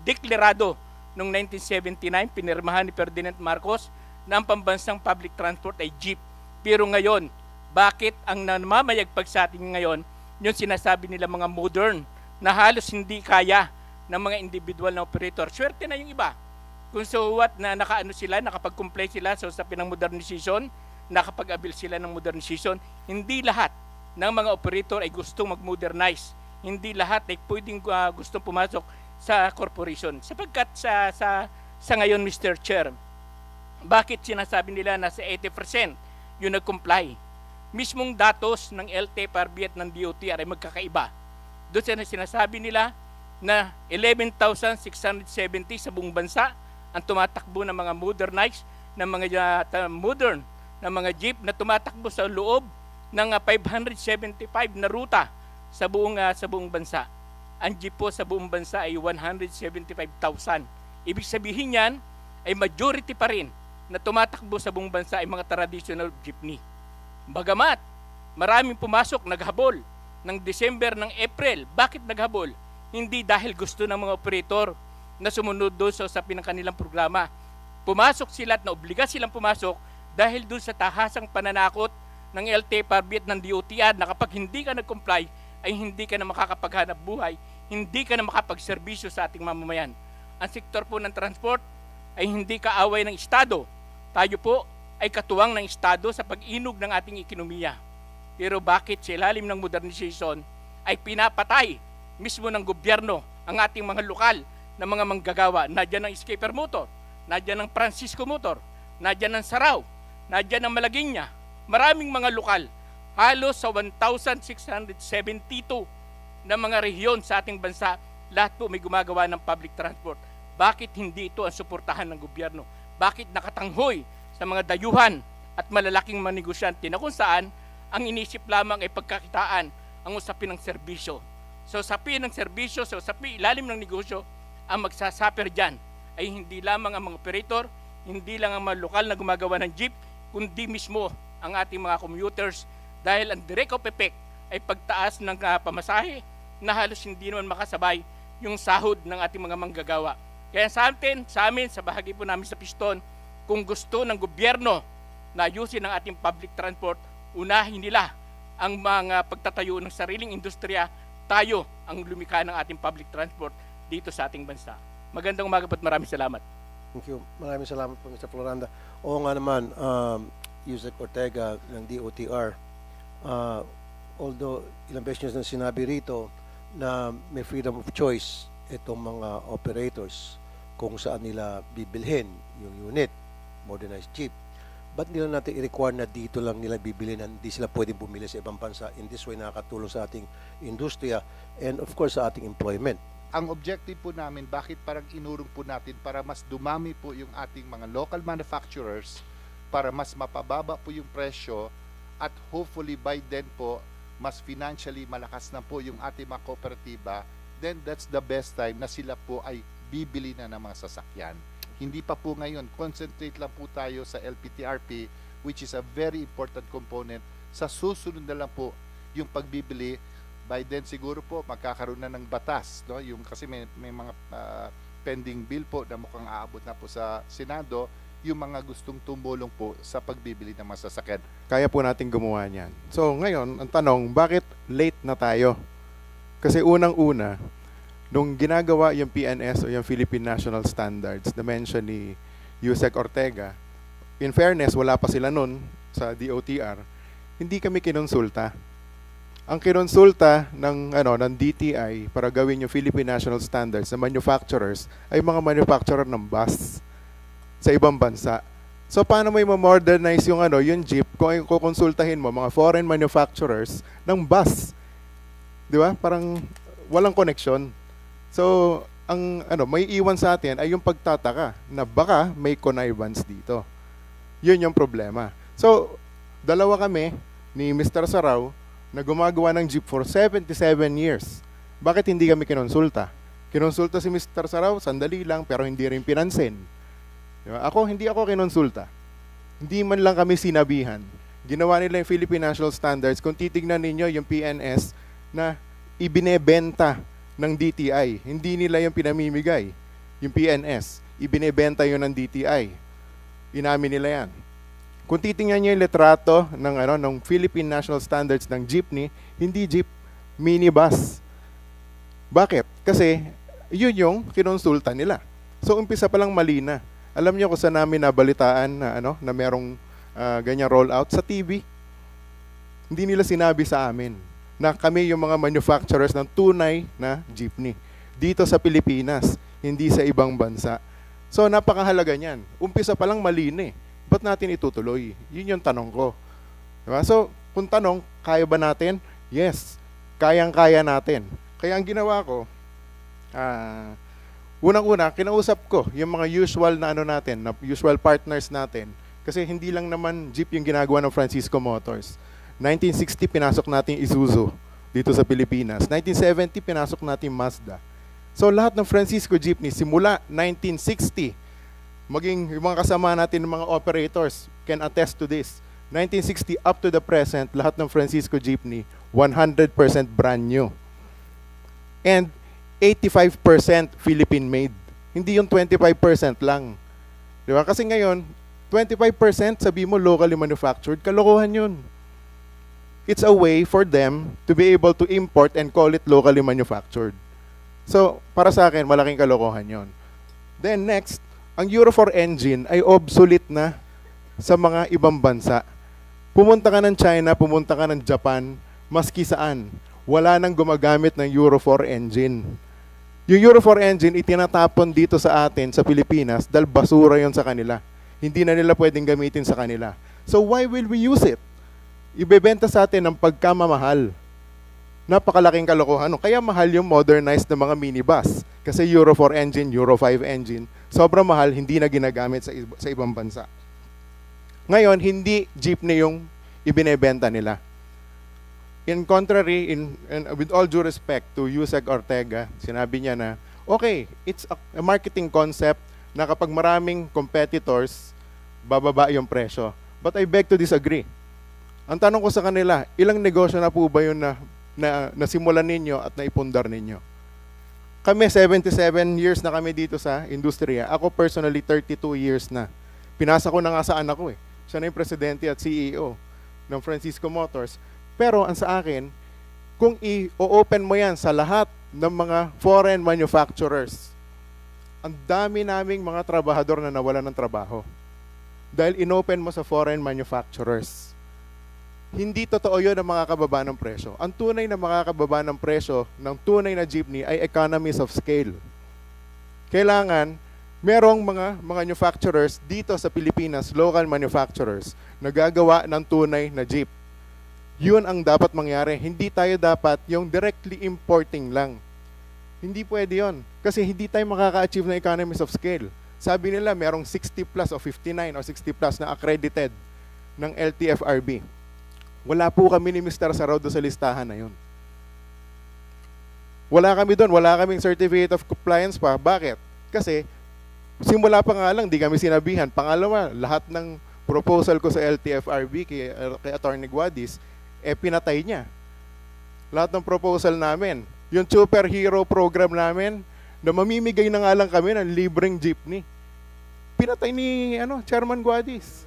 Speaker 4: deklarado noong 1979, pinirmahan ni Ferdinand Marcos na ang pambansang public transport ay jeep. Pero ngayon, bakit ang namamayagpag sa atin ngayon, yung sinasabi nila mga modern, na halos hindi kaya ng mga individual na operator. Swerte na yung iba. Kung so what na nakapag-comply sila sa usapin ng modernization, nakapag-abil sila ng modernization, hindi lahat ng mga operator ay gustong mag-modernize. Hindi lahat ay pwedeng gustong pumasok sa corporation. Sapagkat sa ngayon, Mr. Chair, bakit sinasabi nila na sa 80% yung nag-comply? Mismong datos ng LTFRB at ng DOTR ay magkakaiba. Doon sinasabi nila na 11,670 sa buong bansa ang tumatakbo ng mga modernized, ng mga modern, ng mga jeep na tumatakbo sa loob ng 575 na ruta sa buong bansa. Ang jeep po sa buong bansa ay 175,000. Ibig sabihin yan ay majority pa rin na tumatakbo sa buong bansa ay mga traditional jeepney. Bagamat maraming pumasok, naghabol ng December, ng April. Bakit naghabol? Hindi dahil gusto ng mga operator na sumunod doon sa usapin ng kanilang programa. Pumasok sila at naobliga silang pumasok dahil doon sa tahasang pananakot ng LTFRB at ng DOTR na kapag hindi ka nag-comply ay hindi ka na makakapaghanap buhay, hindi ka na makapagserbisyo sa ating mamamayan. Ang sektor po ng transport ay hindi kaaway ng Estado. Tayo po ay katuwang ng Estado sa pag-inog ng ating ekonomiya. Pero bakit sa ilalim ng modernization ay pinapatay mismo ng gobyerno ang ating mga lokal na mga manggagawa? Nadyan ng Escaper Motor, nadyan ng Francisco Motor, nadyan ng Saraw, nadyan ng Malagueña. Maraming mga lokal, halos sa 1,672 na mga rehiyon sa ating bansa, lahat po may gumagawa ng public transport. Bakit hindi ito ang suportahan ng gobyerno? Bakit nakatanghoy sa mga dayuhan at malalaking mga negosyante na kung saan ang inisip lamang ay pagkakitaan ang usapin ng serbisyo. Sa usapin ng serbisyo, sa usapin ilalim ng negosyo, ang magsasuffer dyan ay hindi lamang ang mga operator, hindi lang ang mga lokal na gumagawa ng jeep, kundi mismo ang ating mga commuters dahil ang direct of effect ay pagtaas ng pamasahe na halos hindi naman makasabay yung sahod ng ating mga manggagawa. Kaya sa amin, sa bahagi po namin sa Piston, kung gusto ng gobyerno na ayusin ang ating public transport, unahin nila ang mga pagtatayo ng sariling industriya, tayo ang lumikha ng ating public transport dito sa ating bansa. Magandang umaga po at maraming salamat.
Speaker 2: Thank you. Maraming salamat po, Mr. Floranda. Oo nga naman, Yusek Ortega ng DOTR, although ilang beses na sinabi rito na may freedom of choice itong mga operators kung saan nila bibilhin yung unit, modernized jeep. Ba't nila natin i-require na dito lang nila bibili na hindi sila pwedeng bumili sa ibang bansa? In this way, nakakatulong sa ating industriya and of course sa ating employment.
Speaker 10: Ang objective po namin, bakit parang inurong po natin para mas dumami po yung ating mga local manufacturers, para mas mapababa po yung presyo, at hopefully by then po, mas financially malakas na po yung ating mga kooperatiba, then that's the best time na sila po ay bibili na ng mga sasakyan. Hindi pa po ngayon, concentrate lang po tayo sa LPTRP, which is a very important component. Sa susunod na lang po yung pagbibili. By then siguro po magkakaroon na ng batas, no? Yung kasi may mga pending bill po na mukhang aabot na po sa Senado, yung mga gustong tumulong po sa pagbibili ng mga sasakyan.
Speaker 5: Kaya po natin gumawa niyan. So ngayon, ang tanong, bakit late na tayo? Kasi unang-una, nung ginagawa yung PNS o yung Philippine National Standards na mention ni Yusek Ortega, in fairness, wala pa sila nun sa DOTR, hindi kami kinonsulta. Ang kinonsulta ng DTI para gawin yung Philippine National Standards na manufacturers ay mga manufacturer ng bus sa ibang bansa. So paano mo i-modernize yung jeep kung kukonsultahin mo mga foreign manufacturers ng bus? 'Di ba? Parang walang connection. So ang may iwan sa atin ay yung pagtataka na baka may connivance dito. Yun yung problema. So dalawa kami ni Mr. Sarao na gumagawa ng jeep for 77 years. Bakit hindi kami kinonsulta? Kinonsulta si Mr. Sarao, sandali lang, pero hindi rin pinansin. Diba? Hindi ako kinonsulta. Hindi man lang kami sinabihan. Ginawa nila yung Philippine National Standards. Kung titignan ninyo yung PNS na ibinebenta ng DTI, hindi nila yung pinamimigay. Yung PNS, ibinebenta yun ng DTI. Inamin nila yan. Kung titingnan niyo yung litrato ng Philippine National Standards ng jeepney, hindi jeep, minibus. Bakit? Kasi yun yung kinonsulta nila. So umpisa pa lang mali na. Alam niyo kung saan namin nabalitaan na merong ganyang rollout sa TV. Hindi nila sinabi sa amin na kami yung mga manufacturers ng tunay na jeepney dito sa Pilipinas, hindi sa ibang bansa. So napakahalaga niyan. Umpisa pa lang mali na eh. Ba't natin itutuloy? Yun yung tanong ko. Diba? So, kung tanong, kaya ba natin? Yes, kayang-kaya natin. Kaya ang ginawa ko, unang-una, kinausap ko yung mga usual na usual partners natin. Kasi hindi lang naman jeep yung ginagawa ng Francisco Motors. 1960, pinasok natin Isuzu dito sa Pilipinas. 1970, pinasok natin Mazda. So, lahat ng Francisco Jeepney, simula 1960, maging yung mga kasama natin ng mga operators can attest to this. 1960 up to the present, lahat ng Francisco Jeepney, 100% brand new. And 85% Philippine-made. Hindi yung 25% lang. Di ba? Kasi ngayon, 25% sabi mo locally manufactured, kalokohan yun. It's a way for them to be able to import and call it locally manufactured. So, para sa akin, malaking kalokohan yun. Then next, ang Euro 4 engine ay obsolete na sa mga ibang bansa. Pumunta ka ng China, pumunta ka ng Japan, maski saan, wala nang gumagamit ng Euro 4 engine. Yung Euro 4 engine, itinatapon dito sa atin, sa Pilipinas, dahil basura yon sa kanila. Hindi na nila pwedeng gamitin sa kanila. So why will we use it? Ibebenta sa atin ng pagkamamahal. Napakalaking kalokohan. Kaya mahal yung modernized na mga minibus. Kasi Euro 4 engine, Euro 5 engine, sobrang mahal, hindi na ginagamit sa ibang bansa. Ngayon, hindi jeepney yung ibinebenta nila. In contrary, with all due respect to Yusek Ortega, sinabi niya na, okay, it's a marketing concept na kapag maraming competitors, bababa yung presyo. But I beg to disagree. Ang tanong ko sa kanila, ilang negosyo na po ba yun na nasimulan ninyo at naipundar ninyo? Kami, 77 years na kami dito sa industriya. Ako personally, 32 years na. Pinasa ko na nga sa anak ko eh. Siya na yung presidente at CEO ng Francisco Motors. Pero ang sa akin, kung i-open mo yan sa lahat ng mga foreign manufacturers, ang dami naming mga trabahador na nawalan ng trabaho. Dahil inopen mo sa foreign manufacturers. Hindi totoo yun ang makakababa ng presyo. Ang tunay na makakababa ng presyo ng tunay na jeepney ay economies of scale. Kailangan merong mga manufacturers dito sa Pilipinas, local manufacturers, na gagawa ng tunay na jeep. Yun ang dapat mangyari. Hindi tayo dapat yung directly importing lang. Hindi pwede yun. Kasi hindi tayo makaka-achieve ng economies of scale. Sabi nila merong 60 plus o 59 o 60 plus na accredited ng LTFRB. Wala po kami ni Mr. Sarao doon sa listahan na yun. Wala kami doon. Wala kaming certificate of compliance pa. Bakit? Kasi simula pa nga lang, di kami sinabihan. Pangalawa, lahat ng proposal ko sa LTFRB kay Attorney Guadis, pinatay niya. Lahat ng proposal namin. Yung superhero program namin, na mamimigay na nga lang kami ng libreng jeepney. Pinatay ni Chairman Guadis.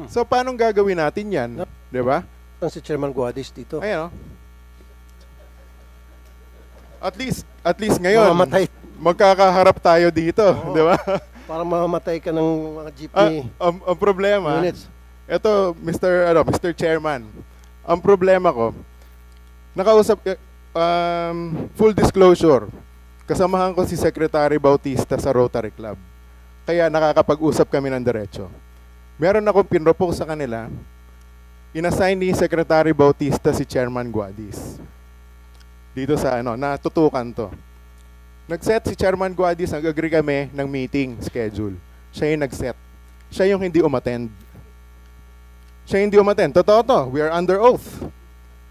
Speaker 5: So, paano gagawin natin yan? Di ba?
Speaker 2: Ang si Chairman Guadis dito.
Speaker 5: Ayan, At least ngayon, magkakaharap tayo dito. Di ba?
Speaker 2: Para mamamatay ka ng mga jeepney.
Speaker 5: Ang problema, ito, Mr. Chairman, ang problema ko, nakausap, full disclosure, kasamahan ko si Secretary Bautista sa Rotary Club. Kaya nakakapag-usap kami ng diretso. Meron akong pinropose sa kanila, inassign ni Secretary Bautista si Chairman Guadis. Dito sa natutukan to. Nag-set si Chairman Guadis, nag-agree kami ng meeting schedule. Siya yung nag-set. Siya yung hindi umattend. Totoo to. We are under oath.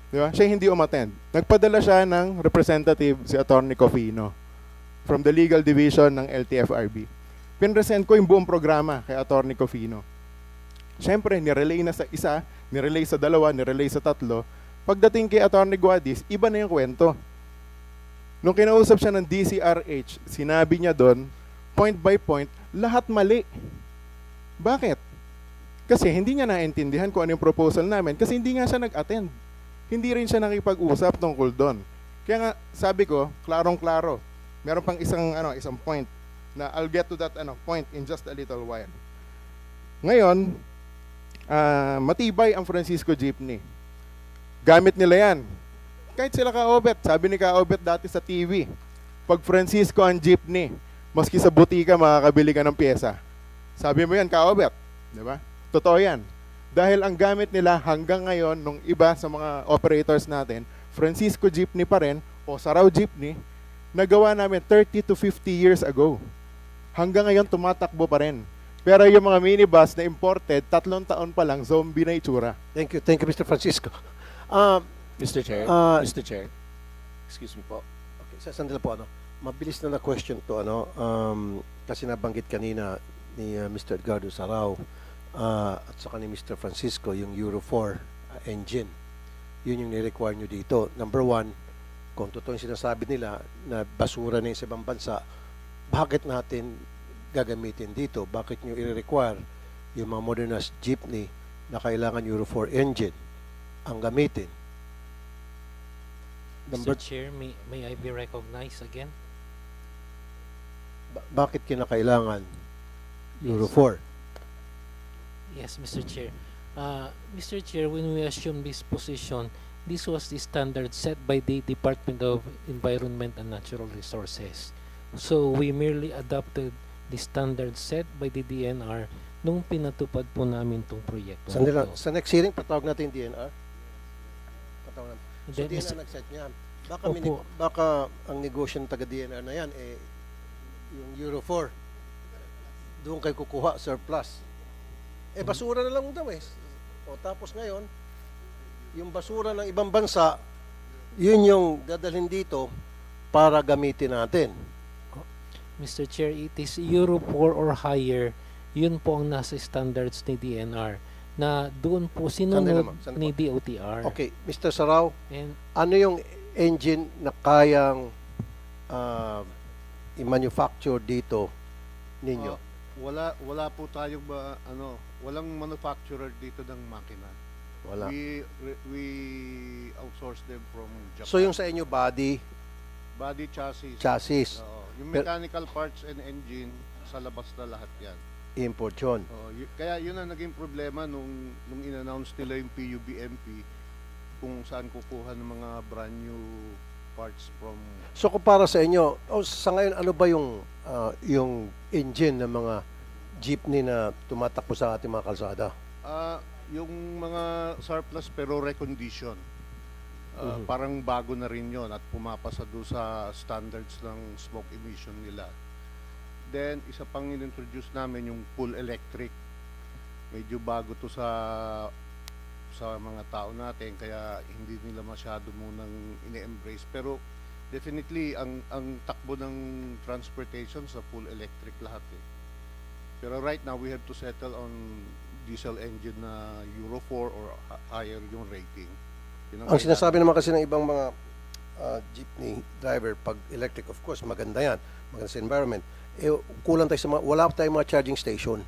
Speaker 5: Di ba? Siya hindi umattend. Nagpadala siya ng representative, si Attorney Cofino, from the legal division ng LTFRB. Pinresent ko yung buong programa kay Attorney Cofino. Siyempre, nirelay na sa isa, nirelay sa dalawa, nirelay sa tatlo. Pagdating kay Attorney Guadis, iba na yung kwento. Nung kinausap siya ng DCRH, sinabi niya doon, point by point, lahat mali. Bakit? Kasi hindi niya naintindihan kung ano yung proposal namin kasi hindi nga siya nag-attend. Hindi rin siya nakipag-usap tungkol doon. Kaya nga, sabi ko, klarong-klaro. Meron pang isang point na I'll get to that point in just a little while. Ngayon, matibay ang Francisco Jeepney. Gamit nila yan. Kahit sila Ka-Obet, sabi ni Ka-Obet dati sa TV, pag Francisco ang jeepney, maski sa butika makakabili ka ng pyesa. Sabi mo yan, Ka-Obet. Diba? Totoo yan. Dahil ang gamit nila hanggang ngayon, nung iba sa mga operators natin, Francisco Jeepney pa rin, o Sarao Jeepney, nagawa namin 30 to 50 years ago. Hanggang ngayon, tumatakbo pa rin. Pero yung mga minibus na imported, 3 taon pa lang, zombie na itsura.
Speaker 2: Thank you, Mr. Francisco.
Speaker 13: Mr. Chair, Mr. Chair, excuse me po.
Speaker 2: Okay, sandali po, mabilis na question to, kasi nabanggit kanina ni Mr. Edgardo Sarao at saka ni Mr. Francisco, yung Euro 4 engine. Yun yung ni-require nyo dito. Number one, kung totoo yung sinasabi nila na basura na yung sa ibang bansa, bakit natin gagamitin dito? Bakit nyo i-require yung mga modernized jeepney na kailangan Euro 4 engine ang gamitin?
Speaker 11: Mr. Chair, may I be recognized again?
Speaker 2: Bakit kinakailangan Euro 4?
Speaker 11: Yes, Mr. Chair. Mr. Chair, when we assumed this position, this was the standard set by the Department of Environment and Natural Resources. So we merely adopted the standard set by the DNR nung pinatupad po namin itong proyekto.
Speaker 2: Sa next hearing, patawag natin yung DNR? Patawag natin. So DNR nag-set niyan. Baka ang negosyo ng taga-DNR na yan, yung Euro 4, doon kayo kukuha surplus. Basura na lang daw O tapos ngayon, yung basura ng ibang bansa, yun yung dadalhin dito para gamitin natin.
Speaker 11: Mr. Chair, it is Euro 4 or higher, yun po ang nasa standards ni DNR na doon po sinunod ni DOTR.
Speaker 2: Okay, Mr. Sarao, ano yung engine na kayang i-manufacture dito ninyo?
Speaker 10: Wala po tayong walang manufacturer dito ng makina.
Speaker 2: Wala.
Speaker 10: We outsource them from Japan.
Speaker 2: So yung sa inyo body,
Speaker 10: Body chassis.
Speaker 2: Chassis.
Speaker 10: Oo. Yung
Speaker 2: Pero-
Speaker 10: mechanical parts and engine, sa labas na lahat yan.
Speaker 2: Import yun.
Speaker 10: Oo, kaya yun ang naging problema nung in-announce nila yung PUBMP kung saan kukuha ng mga brand new parts from...
Speaker 2: So kung para sa inyo, sa ngayon ano ba yung engine ng mga jeepney na tumatakbo sa ating mga kalsada?
Speaker 10: Yung mga surplus pero recondition. Parang bago na rin yon at pumapasa doon sa standards ng smoke emission nila. Then, isa pang in-introduce namin yung full electric. Medyo bago to sa mga tao natin, kaya hindi nila masyado munang ine-embrace. Pero definitely, ang takbo ng transportation sa full electric lahat eh. Pero right now, we have to settle on diesel engine na Euro 4 or higher yung rating.
Speaker 2: Ang sinasabi naman kasi ng ibang mga jeepney driver, pag electric, of course, maganda yan. Maganda sa environment. Kulang tayo sa wala tayong mga charging station.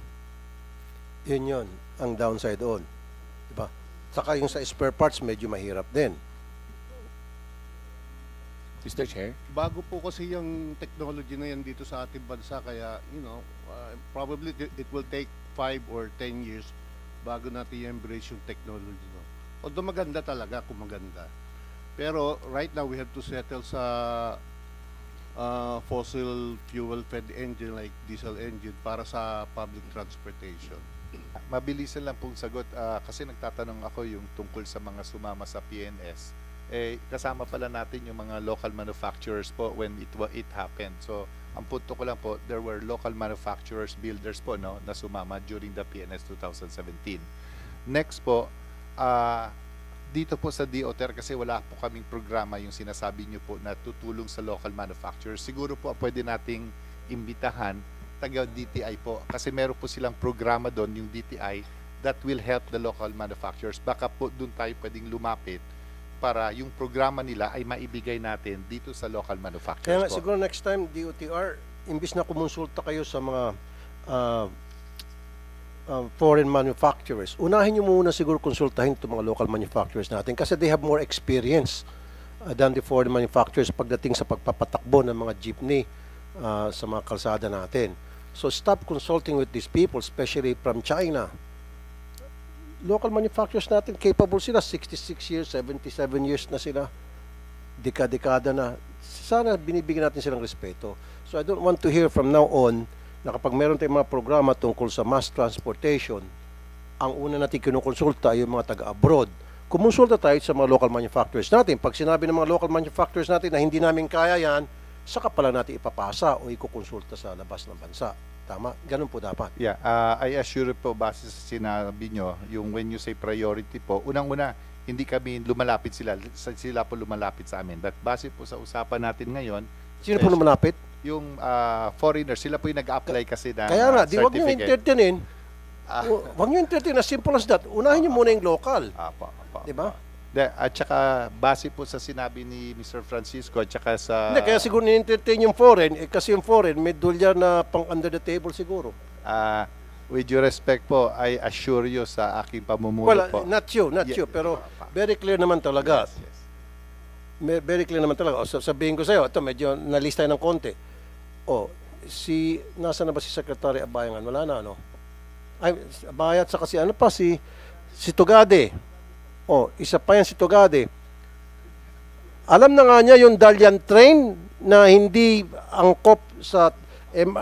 Speaker 2: Yun ang downside doon. Diba? Saka yung sa spare parts, medyo mahirap din.
Speaker 13: Mr. Chair?
Speaker 10: Bago po kasi yung technology na yan dito sa ating bansa, kaya, probably it will take 5 or 10 years bago natin i-embrace yung technology. No? Although maganda talaga kung maganda. Pero right now, we have to settle sa fossil fuel fed engine like diesel engine para sa public transportation.
Speaker 5: Mabilisan lang pong sagot kasi nagtatanong ako yung tungkol sa mga sumama sa PNS. Kasama pala natin yung mga local manufacturers po when it happened. So, ang punto ko lang po, there were local manufacturers, builders po na sumama during the PNS 2017. Next po, dito po sa DOTR kasi wala po kaming programa yung sinasabi nyo po na tutulong sa local manufacturers. Siguro po pwede nating imbitahan taga DTI po kasi meron po silang programa doon, yung DTI, that will help the local manufacturers. Baka po doon tayo pwedeng lumapit para yung programa nila ay maibigay natin dito sa local manufacturers.
Speaker 2: Kaya nga,
Speaker 5: po.
Speaker 2: siguro next time, DOTR, imbis na kumonsulta kayo sa mga foreign manufacturers, unahin nyo muna siguro konsultahin itong mga local manufacturers natin kasi they have more experience than the foreign manufacturers pagdating sa pagpapatakbo ng mga jeepney sa mga kalsada natin. So stop consulting with these people, especially from China. Local manufacturers natin, capable sila, 66 years, 77 years na sila, dekada na. Sana binibigyan natin silang respeto. So I don't want to hear from now on na kapag meron tayong mga programa tungkol sa mass transportation, ang una natin kinukonsulta ay yung mga taga-abroad. Kumonsulta tayo sa mga local manufacturers natin. Pag sinabi ng mga local manufacturers natin na hindi namin kaya yan, saka pala natin ipapasa o ikukonsulta sa labas ng bansa. Tama? Ganun po dapat.
Speaker 5: Yeah, I assure po base sa sinabi nyo, yung when you say priority po, unang-una, hindi kami lumalapit sila po lumalapit sa amin. But base po sa usapan natin ngayon,
Speaker 2: Sino po lumalapit?
Speaker 5: Yung foreigners, sila po yung nag-apply kasi na
Speaker 2: Kaya nga, di wag nyo
Speaker 5: certificate.
Speaker 2: entertainin. Wag nyo entertain, as simple as that. Unahin nyo muna yung local. Di ba?
Speaker 5: At saka, base po sa sinabi ni Mr. Francisco, at saka sa...
Speaker 2: Hindi, kaya siguro ni-entertain yung foreign, kasi yung foreign, may dolyar na pang under the table siguro.
Speaker 5: With due respect po, I assure you sa aking pamumuno po.
Speaker 2: Not you, pero very clear naman talaga.
Speaker 5: Yes.
Speaker 2: Very clear naman talaga. O, sabihin ko sa'yo, ito, medyo nalista ng konti. Nasa na ba si Secretary Abayangan? Wala na, ano? Ay, Abaya at saka si Tugade. Isa pa yan si Tugade. Alam na nga niya yung Dalian train na hindi angkop sa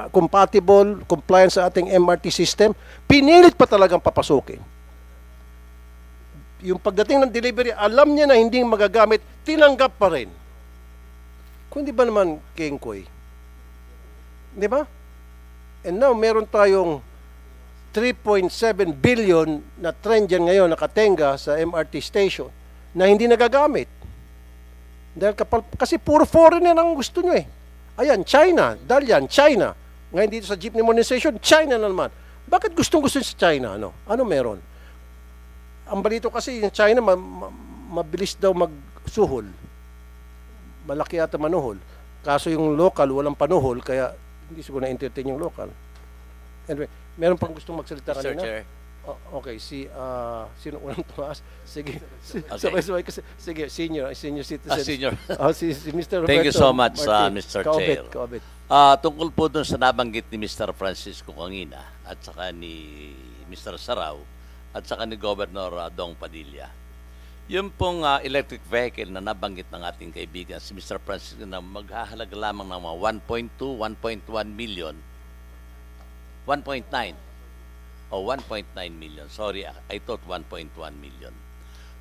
Speaker 2: compatible, compliance sa ating MRT system. Pinilit pa talagang papasukin. Yung pagdating ng delivery, alam niya na hindi magagamit, tinanggap pa rin. Kung di ba naman, Kengkoy? Di ba? And now, meron tayong 3.7 billion na train dyan ngayon nakatenga sa MRT station na hindi nagagamit. Dahil kasi puro foreigner ang gusto nyo eh. Ayan, China. Dalian, China. Ngayon dito sa jeepney modernization, China na naman. Bakit gustong-gusto sa China? Ano meron? Ang balito kasi yung China mabilis daw magsuhol. Malaki ata manuhol. Kaso yung local walang panuhol kaya hindi siguro na-entertain yung local. Anyway, meron pang gustong magsalita kanina?
Speaker 6: Mr. Chair,
Speaker 2: Okay, sino unang tumaas? Sige.
Speaker 6: Okay.
Speaker 2: Sabay-sabay kasi. Sige, senior citizen.
Speaker 6: Senior.
Speaker 2: Si Mr. Roberto
Speaker 6: Thank you so much,
Speaker 2: Martin.
Speaker 6: Mr.
Speaker 2: Kaobit,
Speaker 6: Chair.
Speaker 2: kaobit.
Speaker 6: Tungkol po dun sa nabanggit ni Mr. Francisco Cangina at saka ni Mr. Sarao at saka ni Governor Dong Padilla. Yung pong electric vehicle na nabanggit ng ating kaibigan si Mr. Francisco na maghahalaga lamang ng mga 1.2, 1.1 million, 1.9 o 1.9 million. Sorry, I thought 1.1 million.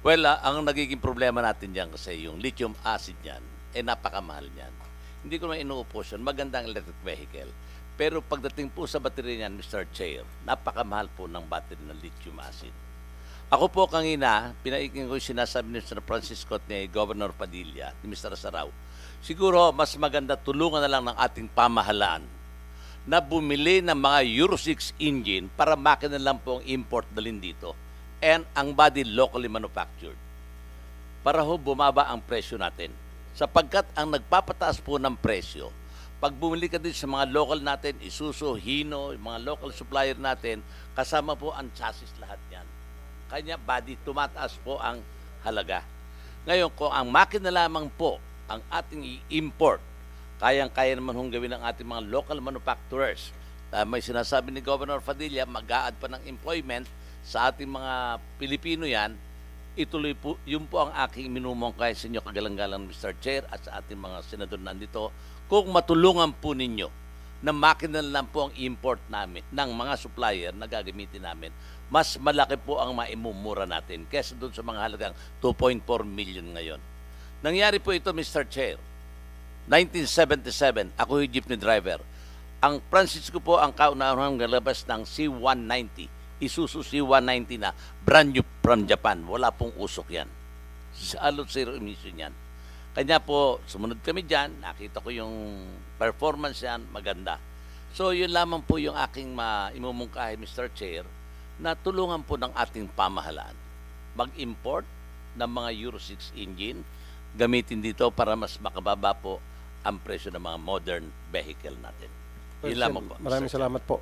Speaker 6: Well, ang nagiging problema natin dyan kasi yung lithium acid yan, napakamahal niyan. Hindi ko naman inuupos yun. Magandang electric vehicle. Pero pagdating po sa battery niyan, Mr. Chair, napakamahal po ng battery ng lithium acid. Ako po kanina, pinaiking ko yung sinasabi ni Mr. Francisco at ni Governor Padilla, ni Mr. Sarao. Siguro, mas maganda tulungan na lang ng ating pamahalaan na bumili ng mga Euro 6 engine para makina lang po ang import dalhin dito. And ang body locally manufactured. Para ho bumaba ang presyo natin. Sapagkat ang nagpapataas po ng presyo, pag bumili ka din sa mga local natin, Isuzu, Hino, yung mga local supplier natin, kasama po ang chassis lahat yan. Kanya body, tumataas po ang halaga. Ngayon, kung ang makina lamang po ang ating i-import, kayang-kaya naman hong gawin ng ating mga local manufacturers. May sinasabi ni Governor Padilla, mag-a-add pa ng employment sa ating mga Pilipino yan. Ituloy po, yun po ang aking minumungkay sa inyo kagalang-galang Mr. Chair at sa ating mga senador nandito. Kung matulungan po ninyo na makina lang po ang import namin ng mga supplier na gagamitin namin, mas malaki po ang maimumura natin kesa doon sa mga halagang 2.4 million ngayon. Nangyari po ito, Mr. Chair. 1977, ako yung jeepney driver. Ang Francisco po ang kauna-unahang galabas ng C-190, Isuzu C-190 na brand new from Japan. Wala pong usok yan. Salot zero emission yan. Kanya po, sumunod kami dyan, nakita ko yung performance yan, maganda. So yun lamang po yung aking imumungkahi, Mr. Chair, na tulungan po ng ating pamahalaan. Mag-import ng mga Euro 6 engine, gamitin dito para mas makababa po ang presyo ng mga modern vehicle natin. Yun lamang po.
Speaker 2: Maraming salamat po.